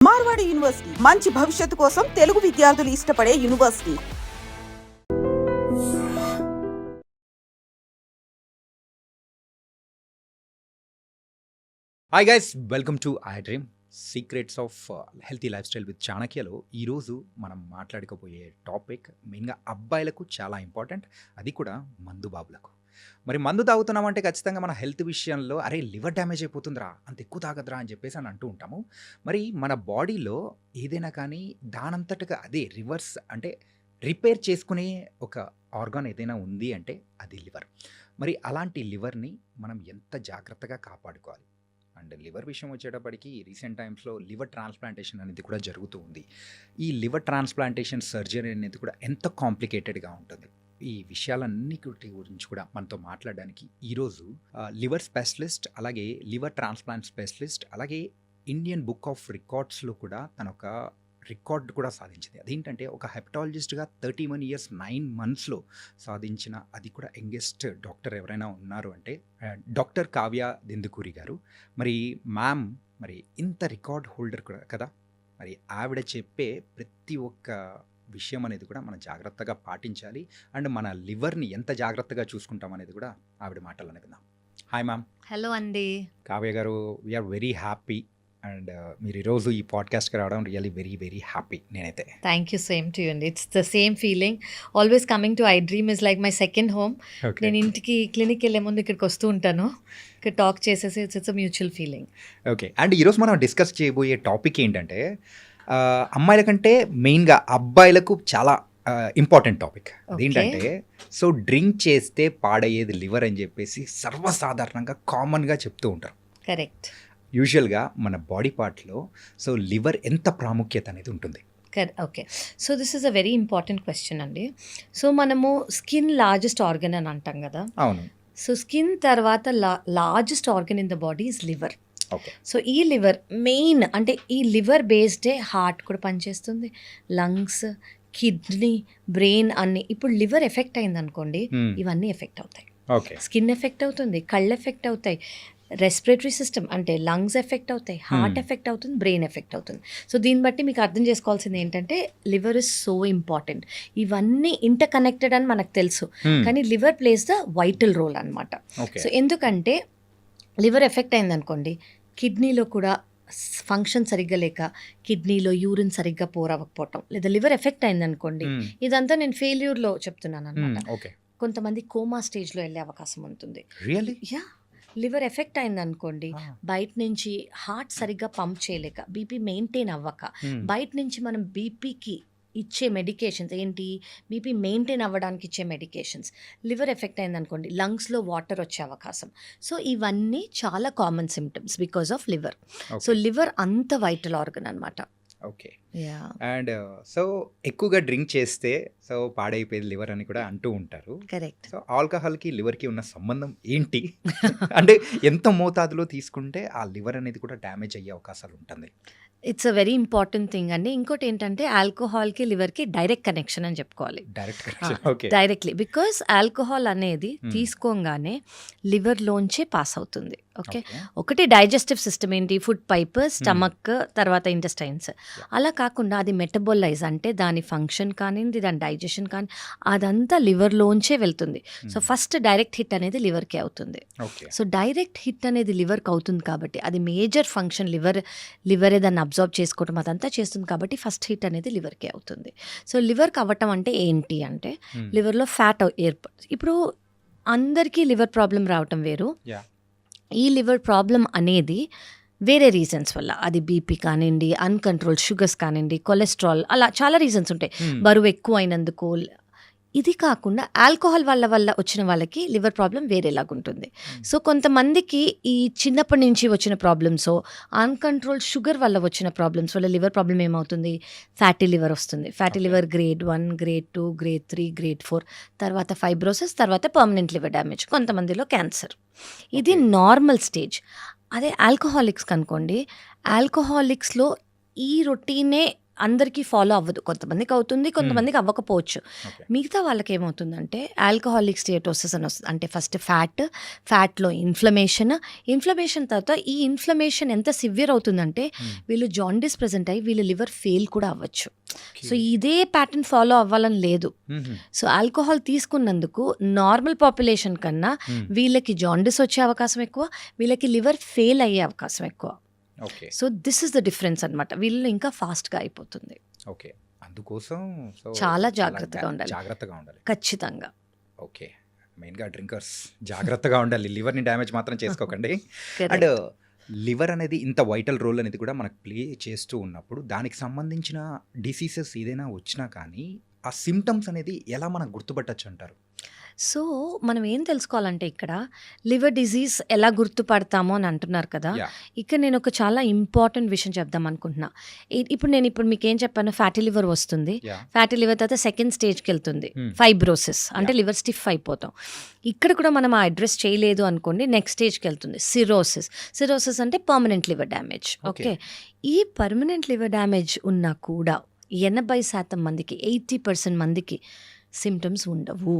Marwadi university మంచి భవిష్యత్తు కోసం తెలుగు విద్యార్థులు ఇష్టపడే university. Hi guys, welcome to I dream secrets of healthy life style with చాణక్యలో ఈరోజు మనం మాట్లాడుకోబోయే టాపిక్ మెయిన్గా అబ్బాయిలకు చాలా ఇంపార్టెంట్, అది కూడా మందు బాబులకు. మరి మందు తాగుతున్నామంటే ఖచ్చితంగా మన హెల్త్ విషయంలో అరే లివర్ డ్యామేజ్ అయిపోతుందిరా, అంత ఎక్కువ తాగద్రా అని చెప్పేసి అని అంటూ ఉంటాము. మరి మన బాడీలో ఏదైనా కానీ దానంతటగా అదే రివర్స్ అంటే రిపేర్ చేసుకునే ఒక ఆర్గాన్ ఏదైనా ఉంది అంటే అది లివర్. మరి అలాంటి లివర్ని మనం ఎంత జాగ్రత్తగా కాపాడుకోవాలి. అండ్ లివర్ విషయం వచ్చేటప్పటికి రీసెంట్ టైమ్స్లో లివర్ ట్రాన్స్ప్లాంటేషన్ అనేది కూడా జరుగుతూ ఉంది. ఈ లివర్ ట్రాన్స్ప్లాంటేషన్ సర్జరీ అనేది కూడా ఎంత కాంప్లికేటెడ్గా ఉంటుంది. ఈ విషయాలన్నిటి గురించి కూడా మనతో మాట్లాడడానికి ఈరోజు లివర్ స్పెషలిస్ట్, అలాగే లివర్ ట్రాన్స్ప్లాంట్ స్పెషలిస్ట్, అలాగే ఇండియన్ బుక్ ఆఫ్ రికార్డ్స్లో కూడా తన ఒక రికార్డ్ కూడా సాధించింది. అదేంటంటే ఒక హెపటాలజిస్ట్గా 31 years 9 months సాధించిన, అది కూడా యంగెస్ట్ డాక్టర్ ఎవరైనా ఉన్నారు అంటే డాక్టర్ కావ్య దిందుకూరి గారు. మరి మ్యామ్ మరి ఇంత రికార్డ్ హోల్డర్ కూడా కదా, మరి ఆవిడ చెప్పే ప్రతి ఒక్క విషయం అనేది కూడా మనం జాగ్రత్తగా పాటించాలి. అండ్ మన లివర్ని ఎంత జాగ్రత్తగా చూసుకుంటాం అనేది కూడా ఆవిడ మాటలు విందాం. Hi ma'am. హలో అండి. కావ్య గారు, వీఆర్ వెరీ హ్యాపీ అండ్ మీరు ఈరోజు ఈ పాడ్కాస్ట్కి రావడం రియల్లీ వెరీ వెరీ హ్యాపీ. నేనైతే thank you, same to you అండి. It's the same feeling. Always coming to I dream is like my second home. నేను ఇంటికి క్లినిక్ వెళ్ళే ముందు ఇక్కడికి వస్తూ ఉంటాను, ఇక్కడ టాక్ చేసేసి it's mutual feeling. Okay, and ఈరోజు మనం డిస్కస్ చేయబోయే టాపిక్ ఏంటంటే అమ్మాయిల కంటే మెయిన్గా అబ్బాయిలకు చాలా ఇంపార్టెంట్ టాపిక్. అదేంటంటే సో డ్రింక్ చేస్తే పాడయ్యేది లివర్ అని చెప్పేసి సర్వసాధారణంగా కామన్గా చెప్తూ ఉంటారు. కరెక్ట్. యూజువల్గా మన బాడీ పార్ట్లో సో లివర్ ఎంత ప్రాముఖ్యత అనేది ఉంటుంది. Okay, so this is a very important question అండి. సో మనము స్కిన్ లార్జెస్ట్ ఆర్గన్ అని అంటాం కదా. అవును. సో స్కిన్ తర్వాత largest organ in the body is liver. Okay. So ఈ లివర్ మెయిన్ అంటే ఈ లివర్ బేస్డే హార్ట్ కూడా పనిచేస్తుంది, లంగ్స్, కిడ్నీ, బ్రెయిన్ అన్ని. ఇప్పుడు లివర్ ఎఫెక్ట్ అయింది అనుకోండి, ఇవన్నీ ఎఫెక్ట్ అవుతాయి. ఓకే. స్కిన్ ఎఫెక్ట్ అవుతుంది, కళ్ళు ఎఫెక్ట్ అవుతాయి, రెస్పిరేటరీ సిస్టమ్ అంటే లంగ్స్ ఎఫెక్ట్ అవుతాయి, హార్ట్ ఎఫెక్ట్ అవుతుంది, బ్రెయిన్ ఎఫెక్ట్ అవుతుంది. సో దీన్ని బట్టి మీకు అర్థం చేసుకోవాల్సింది ఏంటంటే లివర్ ఇస్ సో ఇంపార్టెంట్. ఇవన్నీ ఇంటర్ కనెక్టెడ్ అని మనకు తెలుసు, కానీ liver plays the vital role అనమాట. సో ఎందుకంటే లివర్ ఎఫెక్ట్ అయింది అనుకోండి, కిడ్నీలో కూడా ఫంక్షన్ సరిగ్గా లేక కిడ్నీలో యూరిన్ సరిగ్గా పోరవ్వకపోవటం, లేదా లివర్ ఎఫెక్ట్ అయింది అనుకోండి, ఇదంతా నేను ఫెయిల్యూర్లో చెప్తున్నాను అనమాట. కొంతమంది కోమా స్టేజ్లో వెళ్ళే అవకాశం ఉంటుంది. యా, లివర్ ఎఫెక్ట్ అయింది అనుకోండి, బయట నుంచి హార్ట్ సరిగ్గా పంప్ చేయలేక, బీపీ మెయింటైన్ అవ్వక, బయట నుంచి మనం బీపీకి ఇచ్చే మెడికేషన్స్ ఏంటి, బీపీ మెయింటైన్ అవ్వడానికి ఇచ్చే మెడికేషన్స్, లివర్ ఎఫెక్ట్ అయింది అనుకోండి, లంగ్స్లో వాటర్ వచ్చే అవకాశం. సో ఇవన్నీ చాలా common symptoms because of liver. So liver అంత వైటల్ ఆర్గన్ అనమాట. ఓకే. అండ్ సో ఎక్కువగా డ్రింక్ చేస్తే సో పాడైపోయేది లివర్ అని కూడా అంటూ ఉంటారు. కరెక్ట్. సో ఆల్కహాల్కి లివర్కి ఉన్న సంబంధం ఏంటి? అంటే ఎంత మోతాదులో తీసుకుంటే ఆ లివర్ అనేది కూడా డ్యామేజ్ అయ్యే అవకాశాలు ఉంటుంది? It's a very important thing అండి. ఇంకోటి ఏంటంటే ఆల్కహాల్కి లివర్కి డైరెక్ట్ కనెక్షన్ అని చెప్పుకోవాలి. డైరెక్ట్లీ, బికాస్ ఆల్కహాల్ అనేది తీసుకోగానే లివర్లోంచే పాస్ అవుతుంది. ఓకే, ఒకటి డైజెస్టివ్ సిస్టమ్ ఏంటి, ఫుడ్ పైప్, స్టమక్, తర్వాత ఇంటెస్టైన్స్. అలా కాకుండా అది మెటబోలైజ్ అంటే దాని ఫంక్షన్ కానివ్వండి, దాని డైజెషన్ కానీ అదంతా లివర్లోంచే వెళ్తుంది. సో ఫస్ట్ డైరెక్ట్ హిట్ అనేది లివర్కి అవుతుంది. సో డైరెక్ట్ హిట్ అనేది లివర్కి అవుతుంది కాబట్టి అది మేజర్ ఫంక్షన్, లివరే దాన్ని అబ్జార్బ్ చేసుకోవటం అదంతా చేస్తుంది కాబట్టి ఫస్ట్ హిట్ అనేది లివర్కే అవుతుంది. సో లివర్కి అవ్వటం అంటే ఏంటి అంటే లివర్లో ఫ్యాట్ ఇప్పుడు అందరికీ లివర్ ప్రాబ్లం రావటం వేరు. ఈ లివర్ ప్రాబ్లం అనేది వేరే రీజన్స్ వల్ల, అది బీపీ కానివ్వండి, అన్కంట్రోల్ షుగర్స్ కానివ్వండి, కొలెస్ట్రాల్, అలా చాలా రీజన్స్ ఉంటాయి. బరువు ఎక్కువ అయినందుకు. ఇది కాకుండా ఆల్కహాల్ వల్ల వచ్చిన వాళ్ళకి లివర్ ప్రాబ్లం వేరేలాగుంటుంది. సో కొంతమందికి ఈ చిన్నప్పటి నుంచి వచ్చిన ప్రాబ్లమ్స్, అన్కంట్రోల్ షుగర్ వల్ల వచ్చిన ప్రాబ్లమ్స్ వల్ల లివర్ ప్రాబ్లం ఏమవుతుంది, ఫ్యాటీ లివర్ వస్తుంది. Fatty liver grade 1, grade 2, grade 3, grade 4, తర్వాత ఫైబ్రోసిస్, తర్వాత పర్మనెంట్ లివర్ డ్యామేజ్, కొంతమందిలో క్యాన్సర్. ఇది నార్మల్ స్టేజ్. అదే ఆల్కహాలిక్స్ కనుకోండి, ఆల్కహాలిక్స్లో ఈ రొటీనే అందరికీ ఫాలో అవ్వదు. కొంతమందికి అవుతుంది, కొంతమందికి అవ్వకపోవచ్చు. ఓకే. మిగతా వాళ్ళకి ఏమవుతుందంటే ఆల్కహాలిక్ స్టియాటోసిస్ అని వస్తుంది. అంటే ఫస్ట్ ఫ్యాట్లో ఇన్ఫ్లమేషన్ తర్వాత ఈ ఇన్ఫ్లమేషన్ ఎంత సివియర్ అవుతుందంటే వీళ్ళు జాండిస్ ప్రెజెంట్ అయ్యి వీళ్ళ లివర్ ఫెయిల్ కూడా అవ్వచ్చు. సో ఇదే ప్యాటర్న్ ఫాలో అవ్వాలని లేదు. సో ఆల్కహాల్ తీసుకున్నందుకు నార్మల్ పాపులేషన్ కన్నా వీళ్ళకి జాండిస్ వచ్చే అవకాశం ఎక్కువ, వీళ్ళకి లివర్ ఫెయిల్ అయ్యే అవకాశం ఎక్కువ. Okay. So this is the difference అనమాట. వీళ్ళు ఇంకా ఫాస్ట్గా అయిపోతుంది. ఓకే. అందుకోసం చాలా జాగ్రత్తగా ఉండాలి. జాగ్రత్తగా ఉండాలి. ఖచ్చితంగా. ఓకే. మెయిన్గా డ్రింకర్స్ జాగ్రత్తగా ఉండాలి. లివర్ని డ్యామేజ్ మాత్రం చేసుకోకండి. Correct. అండ్ లివర్ అనేది ఇంత వైటల్ రోల్ అనేది కూడా మనకు ప్లే చేస్తూ ఉన్నప్పుడు దానికి సంబంధించిన డిసీజెస్ ఏదైనా వచ్చినా కానీ ఆ సిమ్టమ్స్ అనేది ఎలా మనం గుర్తుపట్టచ్చు అంటారు? సో మనం ఏం తెలుసుకోవాలంటే ఇక్కడ లివర్ డిజీజ్ ఎలా గుర్తుపడతామో అని అంటున్నారు కదా. Yeah. ఇక్కడ నేను ఒక చాలా ఇంపార్టెంట్ విషయం చెప్దాం అనుకుంటున్నా. ఇప్పుడు మీకు ఏం చెప్పాను, ఫ్యాటీ లివర్ వస్తుంది. Yeah. ఫ్యాటీ లివర్ తర్వాత సెకండ్ స్టేజ్కి వెళ్తుంది, Hmm. ఫైబ్రోసిస్ అంటే లివర్ స్టిఫ్ అయిపోతాం. ఇక్కడ కూడా మనం అడ్రస్ చేయలేదు అనుకోండి, నెక్స్ట్ స్టేజ్కి వెళ్తుంది సిరోసిస్ అంటే permanent liver damage. Okay. Okay. ఈ పర్మనెంట్ లివర్ డ్యామేజ్ ఉన్నా కూడా 80% మందికి 80% మందికి సిమ్టమ్స్ ఉండవు.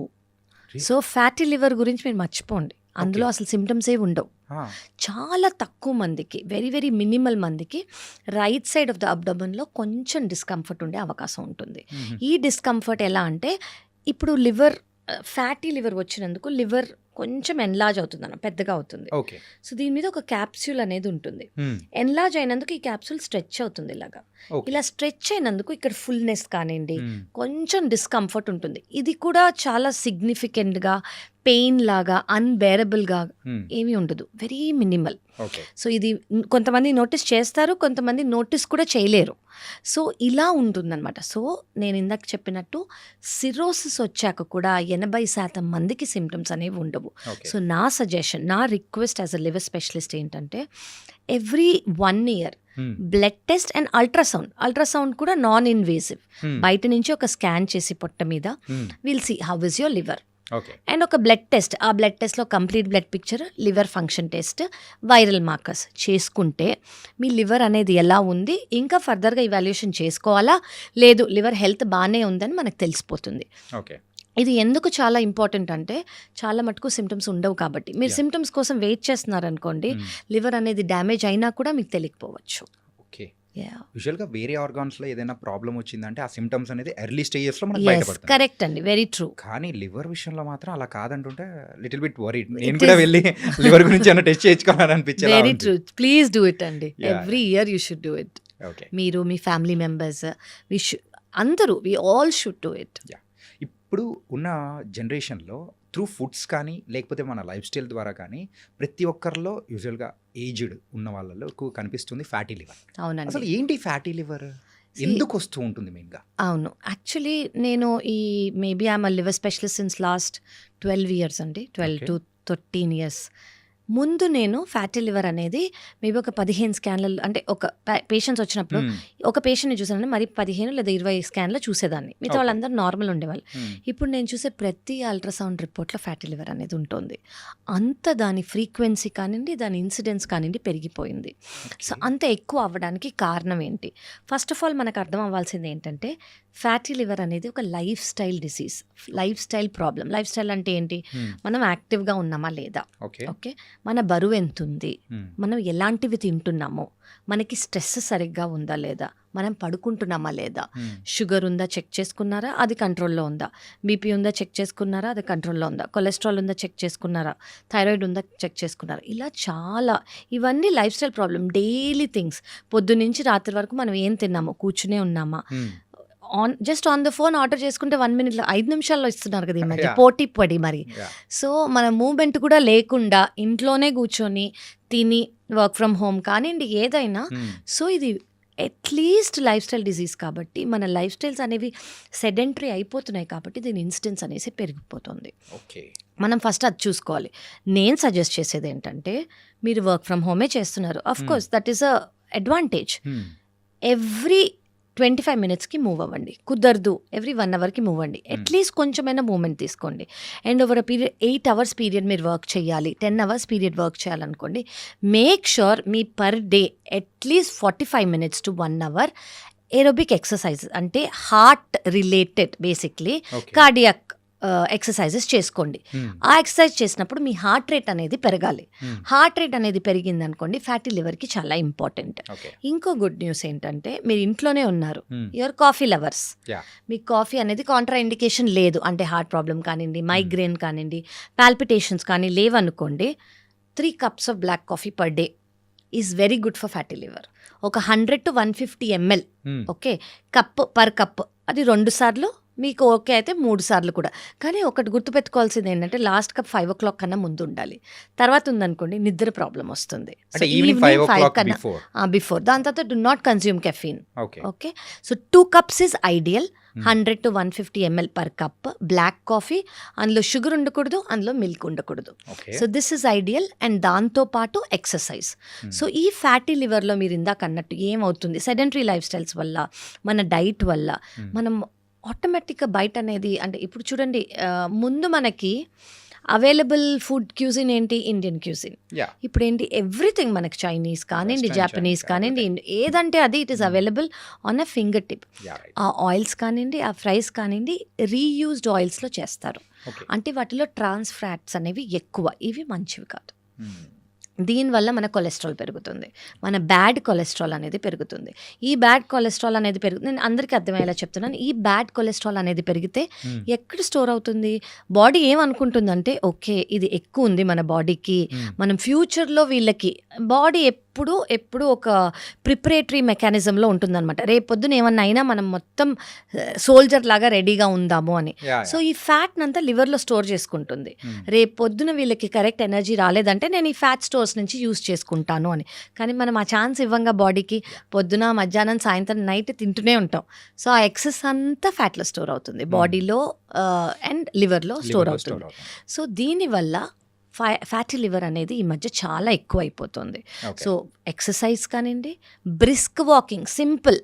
సో ఫ్యాటీ లివర్ గురించి మీరు మర్చిపోండి, అందులో అసలు సిమ్టమ్స్ ఏ ఉండవు. చాలా తక్కువ మందికి, వెరీ వెరీ మినిమల్ మందికి రైట్ సైడ్ ఆఫ్ ద అబ్డమన్లో కొంచెం డిస్కంఫర్ట్ ఉండే అవకాశం ఉంటుంది. ఈ డిస్కంఫర్ట్ ఎలా అంటే ఇప్పుడు ఫ్యాటీ లివర్ వచ్చినందుకు లివర్ కొంచెం ఎన్లార్జ్ అవుతుంది అన్న, పెద్దగా అవుతుంది. ఓకే. సో దీని మీద ఒక క్యాప్సూల్ అనేది ఉంటుంది. ఎన్లార్జ్ అయినందుకు ఈ క్యాప్సూల్ స్ట్రెచ్ అవుతుంది ఇలాగా. ఇలా స్ట్రెచ్ అయినందుకు ఇక్కడ ఫుల్నెస్ కానివ్వండి, కొంచెం డిస్కంఫర్ట్ ఉంటుంది. ఇది కూడా చాలా సిగ్నిఫికెంట్గా పెయిన్ లాగా అన్బేరబుల్గా ఏమీ ఉండదు, వెరీ మినిమల్. ఓకే. సో ఇది కొంతమంది నోటీస్ చేస్తారు, కొంతమంది నోటీస్ కూడా చేయలేరు. సో ఇలా ఉంటుందన్నమాట. సో నేను ఇందాక చెప్పినట్టు సిరోసిస్ వచ్చాక కూడా 80% మందికి సిమ్టమ్స్ అనేవి ఉండవు. సో నా సజెషన్, నా request as a liver specialist ఏంటంటే every 1 year blood test and ultrasound కూడా నాన్ ఇన్వేసివ్, బయట నుంచి ఒక స్కాన్ చేసి పొట్ట మీద will see how is your liver. Okay. And ఒక బ్లడ్ టెస్ట్, ఆ బ్లడ్ టెస్ట్లో complete blood picture, liver function test, viral markers చేసుకుంటే మీ లివర్ అనేది ఎలా ఉంది, ఇంకా ఫర్దర్గా ఇవాల్యుయేషన్ చేసుకోవాలా లేదు, లివర్ హెల్త్ బాగానే ఉందని మనకు తెలిసిపోతుంది. ఓకే. ఇది ఎందుకు చాలా ఇంపార్టెంట్ అంటే చాలా మటుకు సిమ్టమ్స్ ఉండవు కాబట్టి. మీరు సిమ్టమ్స్ కోసం వెయిట్ చేస్తున్నారనుకోండి, లివర్ అనేది డ్యామేజ్ అయినా కూడా మీకు తెలియకపోవచ్చు. ఓకే. యూజువల్గా వేరే ఆర్గాన్స్లో ఏదైనా ప్రాబ్లం వచ్చిందంటే ఆ సిమ్టమ్స్ అనేది ఎర్లీ స్టేజెస్లో మనకు బయటపడుతుంది. కరెక్ట్ అండి, వెరీ ట్రూ. కానీ లివర్ విషయంలో మాత్రం అలా కాదంటుంటే లిటిల్ బిట్ వరీడ్. నేను కూడా వెళ్ళి లివర్ గురించి ఏమైనా టెస్ట్ చేయించుకోవాలని అనిపించేలా వెరీ ఉంది. ట్రూ. ప్లీజ్ డూ ఇట్ అండి. Yeah. Every year you should do it. Okay. మీరు, మీ ఫ్యామిలీ మెంబర్స్, అందరూ, we all should do it. ఇప్పుడు ఉన్న జనరేషన్లో త్రూ ఫుడ్స్ కానీ లేకపోతే మన లైఫ్ స్టైల్ ద్వారా కానీ ప్రతి ఒక్కరిలో యూజువల్గా ఏజ్డ్ ఉన్న వాళ్ళలో ఎక్కువ కనిపిస్తుంది ఫ్యాటీ లివర్. అవునండి. అసలు ఏంటి ఫ్యాటీ లివర్, ఎందుకు వస్తూ ఉంటుంది మెయిన్గా? అవును, యాక్చువల్లీ నేను maybe I'm a liver specialist since last 12 years అండి, 12 to 13 years. ముందు నేను ఫ్యాటీ లివర్ అనేది మేబీ ఒక 15 స్కాన్లు, అంటే ఒక పేషెంట్స్ వచ్చినప్పుడు ఒక పేషెంట్ని చూసానంటే మరి 15 లేదా 20 స్కాన్లో చూసేదాన్ని, మిగతా వాళ్ళందరూ నార్మల్ ఉండేవాళ్ళు. ఇప్పుడు నేను చూసే ప్రతి అల్ట్రాసౌండ్ రిపోర్ట్లో ఫ్యాటీ లివర్ అనేది ఉంటుంది. అంత దాని ఫ్రీక్వెన్సీ కానివ్వండి, దాని ఇన్సిడెన్స్ కానివ్వండి పెరిగిపోయింది. సో అంత ఎక్కువ అవ్వడానికి కారణం ఏంటి? ఫస్ట్ ఆఫ్ ఆల్ మనకు అర్థం అవ్వాల్సింది ఏంటంటే ఫ్యాటీ లివర్ అనేది ఒక life style disease, life style problem. Life style అంటే ఏంటి? మనం యాక్టివ్గా ఉన్నామా లేదా, ఓకే, మన బరువు ఎంత ఉంది, మనం ఎలాంటివి తింటున్నామో, మనకి స్ట్రెస్ సరిగ్గా ఉందా లేదా, మనం పడుకుంటున్నామా లేదా, షుగర్ ఉందా చెక్ చేసుకున్నారా, అది కంట్రోల్లో ఉందా, బీపీ ఉందా చెక్ చేసుకున్నారా, అది కంట్రోల్లో ఉందా, కొలెస్ట్రాల్ ఉందా చెక్ చేసుకున్నారా, థైరాయిడ్ ఉందా చెక్ చేసుకున్నారా, ఇలా చాలా, ఇవన్నీ life style problem, daily things. పొద్దున్నుంచి రాత్రి వరకు మనం ఏం తిన్నామో, కూర్చునే ఉన్నామా, just on the phone order చేసుకుంటే 1 minute 5 నిమిషాల్లో ఇస్తున్నారు కదా ఈ మధ్య, పోటీ పడి మరి. సో మన మూవ్మెంట్ కూడా లేకుండా ఇంట్లోనే కూర్చొని తిని, వర్క్ ఫ్రమ్ హోమ్ కానివ్వండి ఏదైనా. సో ఇది అట్లీస్ట్ లైఫ్ స్టైల్ డిజీజ్ కాబట్టి మన లైఫ్ స్టైల్స్ అనేవి సెడెంటరీ అయిపోతున్నాయి కాబట్టి దీని ఇన్సిడెన్స్ అనేసి పెరిగిపోతుంది. మనం ఫస్ట్ అది చూసుకోవాలి. నేను సజెస్ట్ చేసేది ఏంటంటే మీరు వర్క్ ఫ్రమ్ హోమే చేస్తున్నారు, of course that is a advantage. Every 25 minutesకి మూవ్ అవ్వండి, కుదరదు ఎవ్రీ 1 hourకి మూవ్ అవ్వండి, అట్లీస్ట్ కొంచెమైనా మూవ్మెంట్ తీసుకోండి. And over a period 8 hours period మీరు వర్క్ చేయాలి, 10 hours పీరియడ్ వర్క్ చేయాలనుకోండి, మేక్ షూర్ మీ per day at least 45 minutes to 1 hour aerobic exercise అంటే heart related basically okay. Cardiac exercises చేసుకోండి. ఆ ఎక్సర్సైజ్ చేసినప్పుడు మీ హార్ట్ రేట్ అనేది పెరగాలి. హార్ట్ రేట్ అనేది పెరిగింది అనుకోండి ఫ్యాటీ లివర్కి చాలా ఇంపార్టెంట్. ఓకే. ఇంకో గుడ్ న్యూస్ ఏంటంటే మీరు ఇంట్లోనే ఉన్నారు, యువర్ కాఫీ లవర్స్, Yeah. మీకు కాఫీ అనేది కాంట్రా ఇండికేషన్ లేదు అంటే హార్ట్ ప్రాబ్లం కానివ్వండి, మైగ్రేన్ కానివ్వండి, పాల్పిటేషన్స్ కానీ లేవనుకోండి, 3 cups of black coffee per day is very good for fatty liver. ఒక 100 to 150 ml okay per cup, అది 2 సార్లు మీకు ఓకే అయితే 3 సార్లు కూడా. కానీ ఒకటి గుర్తుపెట్టుకోవాల్సింది ఏంటంటే లాస్ట్ కప్ 5 o'clock కన్నా ముందు ఉండాలి. తర్వాత ఉందనుకోండి నిద్ర ప్రాబ్లం వస్తుంది. అంటే ఈవినింగ్ 5 o'clock కన్నా బిఫోర్. బిఫోర్. దాని తర్వాత do not consume caffeine. Okay. Okay, so 2 cups is ideal. 100 to 150 ml per cup black coffee. అందులో షుగర్ ఉండకూడదు, అందులో మిల్క్ ఉండకూడదు. Okay. So this is ideal. And దాంతోపాటు ఎక్సర్సైజ్. సో ఈ ఫ్యాటీ లివర్లో మీరు ఇందాక అన్నట్టు ఏమవుతుంది, సెడెంటరీ లైఫ్ స్టైల్స్ వల్ల, మన డైట్ వల్ల మనం ఆటోమేటిక్గా బయట అనేది అంటే ఇప్పుడు చూడండి ముందు మనకి అవైలబుల్ ఫుడ్ క్యూజిన్ ఏంటి, ఇండియన్ క్యూజిన్. Yeah. ఇప్పుడు ఏంటి ఎవ్రీథింగ్ మనకి చైనీస్ కానివ్వండి, Western, జాపనీస్ Chinese, కానివ్వండి, ఏదంటే అది it is available on a finger tip. Yeah, right. ఆ ఆయిల్స్ కానివ్వండి, ఆ ఫ్రైస్ కానివ్వండి రీయూజ్డ్ ఆయిల్స్లో చేస్తారు. ఓకే. అంటే వాటిలో ట్రాన్స్ ఫ్యాట్స్ అనేవి ఎక్కువ, ఇవి మంచివి కాదు. Hmm. దీనివల్ల మన కొలెస్ట్రాల్ పెరుగుతుంది, మన బ్యాడ్ కొలెస్ట్రాల్ అనేది పెరుగుతుంది. ఈ బ్యాడ్ కొలెస్ట్రాల్ అనేది నేను అందరికీ అర్థమయ్యేలా చెప్తున్నాను. ఈ బ్యాడ్ కొలెస్ట్రాల్ అనేది పెరిగితే ఎక్కడ స్టోర్ అవుతుంది, బాడీ ఏమనుకుంటుందంటే ఓకే ఇది ఎక్కువ ఉంది మన బాడీకి, మనం ఫ్యూచర్లో వీళ్ళకి బాడీ ఎప్పుడు ఒక ప్రిపరేటరీ మెకానిజంలో ఉంటుందన్నమాట. రేపు పొద్దున ఏమన్నా అయినా మనం మొత్తం సోల్జర్ లాగా రెడీగా ఉందాము అని. Yeah, సో ఈ ఫ్యాట్ అంతా లివర్లో స్టోర్ చేసుకుంటుంది. రేపు పొద్దున వీళ్ళకి కరెక్ట్ ఎనర్జీ రాలేదంటే నేను ఈ ఫ్యాట్ స్టోర్స్ నుంచి యూస్ చేసుకుంటాను అని. కానీ మనం ఆ ఛాన్స్ ఇవ్వంగా బాడీకి, పొద్దున మధ్యాహ్నం సాయంత్రం నైట్ తింటూనే ఉంటాం. సో ఆ ఎక్సెస్ అంతా ఫ్యాట్లో స్టోర్ అవుతుంది బాడీలో అండ్ లివర్లో స్టోర్ అవుతుంది. సో దీనివల్ల ఫ్యాటీ లివర్ అనేది ఈ మధ్య చాలా ఎక్కువ అయిపోతుంది. Okay. సో ఎక్సర్సైజ్ కానివ్వండి, brisk walking, simple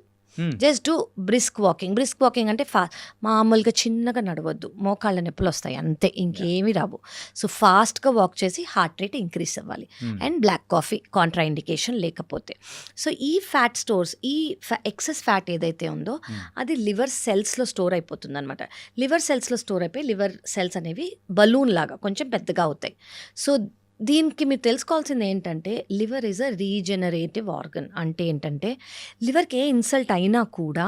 just do brisk walking. Brisk walking అంటే మామూలుగా చిన్నగా నడవద్దు, మోకాళ్ళ నొప్పులు వస్తాయి అంతే, ఇంకేమీ రావు. సో ఫాస్ట్గా వాక్ చేసి హార్ట్ రేట్ ఇంక్రీజ్ అవ్వాలి. And black coffee contraindication లేకపోతే. సో ఈ ఫ్యాట్ స్టోర్స్, ఈ ఎక్సెస్ ఫ్యాట్ ఏదైతే ఉందో అది లివర్ సెల్స్లో స్టోర్ అయిపోతుంది అనమాట. లివర్ సెల్స్లో స్టోర్ అయిపోయి లివర్ సెల్స్ అనేవి బలూన్ లాగా కొంచెం పెద్దగా అవుతాయి. సో దీనికి మీరు తెలుసుకోవాల్సింది ఏంటంటే liver is a regenerative organ. అంటే ఏంటంటే లివర్కి ఏ ఇన్సల్ట్ అయినా కూడా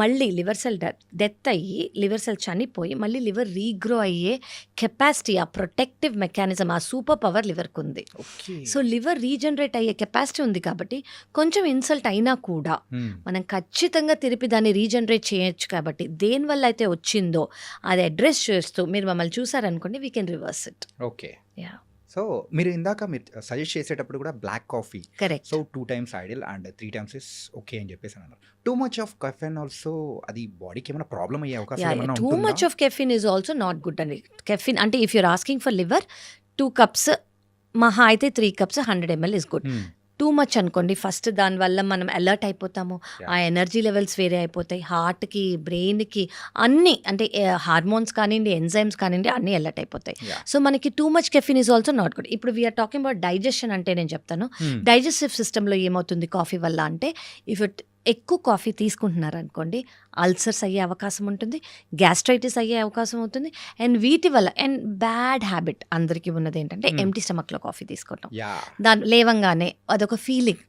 మళ్ళీ లివర్ సెల్ డెత్ అయ్యి లివర్ సెల్ చనిపోయి మళ్ళీ లివర్ రీగ్రో అయ్యే కెపాసిటీ, ఆ ప్రొటెక్టివ్ మెకానిజం, ఆ సూపర్ పవర్ లివర్కి ఉంది. సో లివర్ రీజనరేట్ అయ్యే కెపాసిటీ ఉంది కాబట్టి కొంచెం ఇన్సల్ట్ అయినా కూడా మనం ఖచ్చితంగా తిరిపి దాన్ని రీజనరేట్ చేయొచ్చు. కాబట్టి దేనివల్ల అయితే వచ్చిందో అది అడ్రస్ చేస్తూ మీరు మమ్మల్ని చూసారనుకోండి, we can reverse it. Okay. Ya, so మీరు ఇందాక మీరు సజెస్ట్ చేసేటప్పుడు కూడా black coffee, correct. So 2 times ideal and 3 times is okay అని చెప్పేసి అన్నారు. Too much of caffeine also అది బాడీకి ఏమైనా ప్రాబ్లం అయ్యే అవకాశం ఏమైనా too much of caffeine is also not good అండి. కెఫిన్ అంటే if you're asking for liver 2 cups, మహా అయితే 3 cups 100 ml is good. Too much అనుకోండి, ఫస్ట్ దానివల్ల మనం అలర్ట్ అయిపోతాము, ఆ ఎనర్జీ లెవెల్స్ వేరే అయిపోతాయి, హార్ట్కి, బ్రెయిన్కి అన్నీ, అంటే హార్మోన్స్ కానివ్వండి, ఎంజైమ్స్ కానివ్వండి, అన్నీ అలర్ట్ అయిపోతాయి. సో మనకి too much caffeine is also not good. ఇప్పుడు వీఆర్ టాకింగ్ అబౌట్ డైజెషన్. అంటే నేను చెప్తాను డైజెస్టివ్ సిస్టంలో ఏమవుతుంది కాఫీ వల్ల అంటే, ఇఫ్ ఇట్ ఎక్కువ కాఫీ తీసుకుంటున్నారు అనుకోండి, అల్సర్స్ అయ్యే అవకాశం ఉంటుంది, గ్యాస్ట్రైటిస్ అయ్యే అవకాశం అవుతుంది. అండ్ వీటి వల్ల అండ్ బ్యాడ్ హ్యాబిట్ అందరికీ ఉన్నది ఏంటంటే ఎంటీ స్టమక్లో కాఫీ తీసుకోవటం. దాని లేవంగానే అదొక ఫీలింగ్,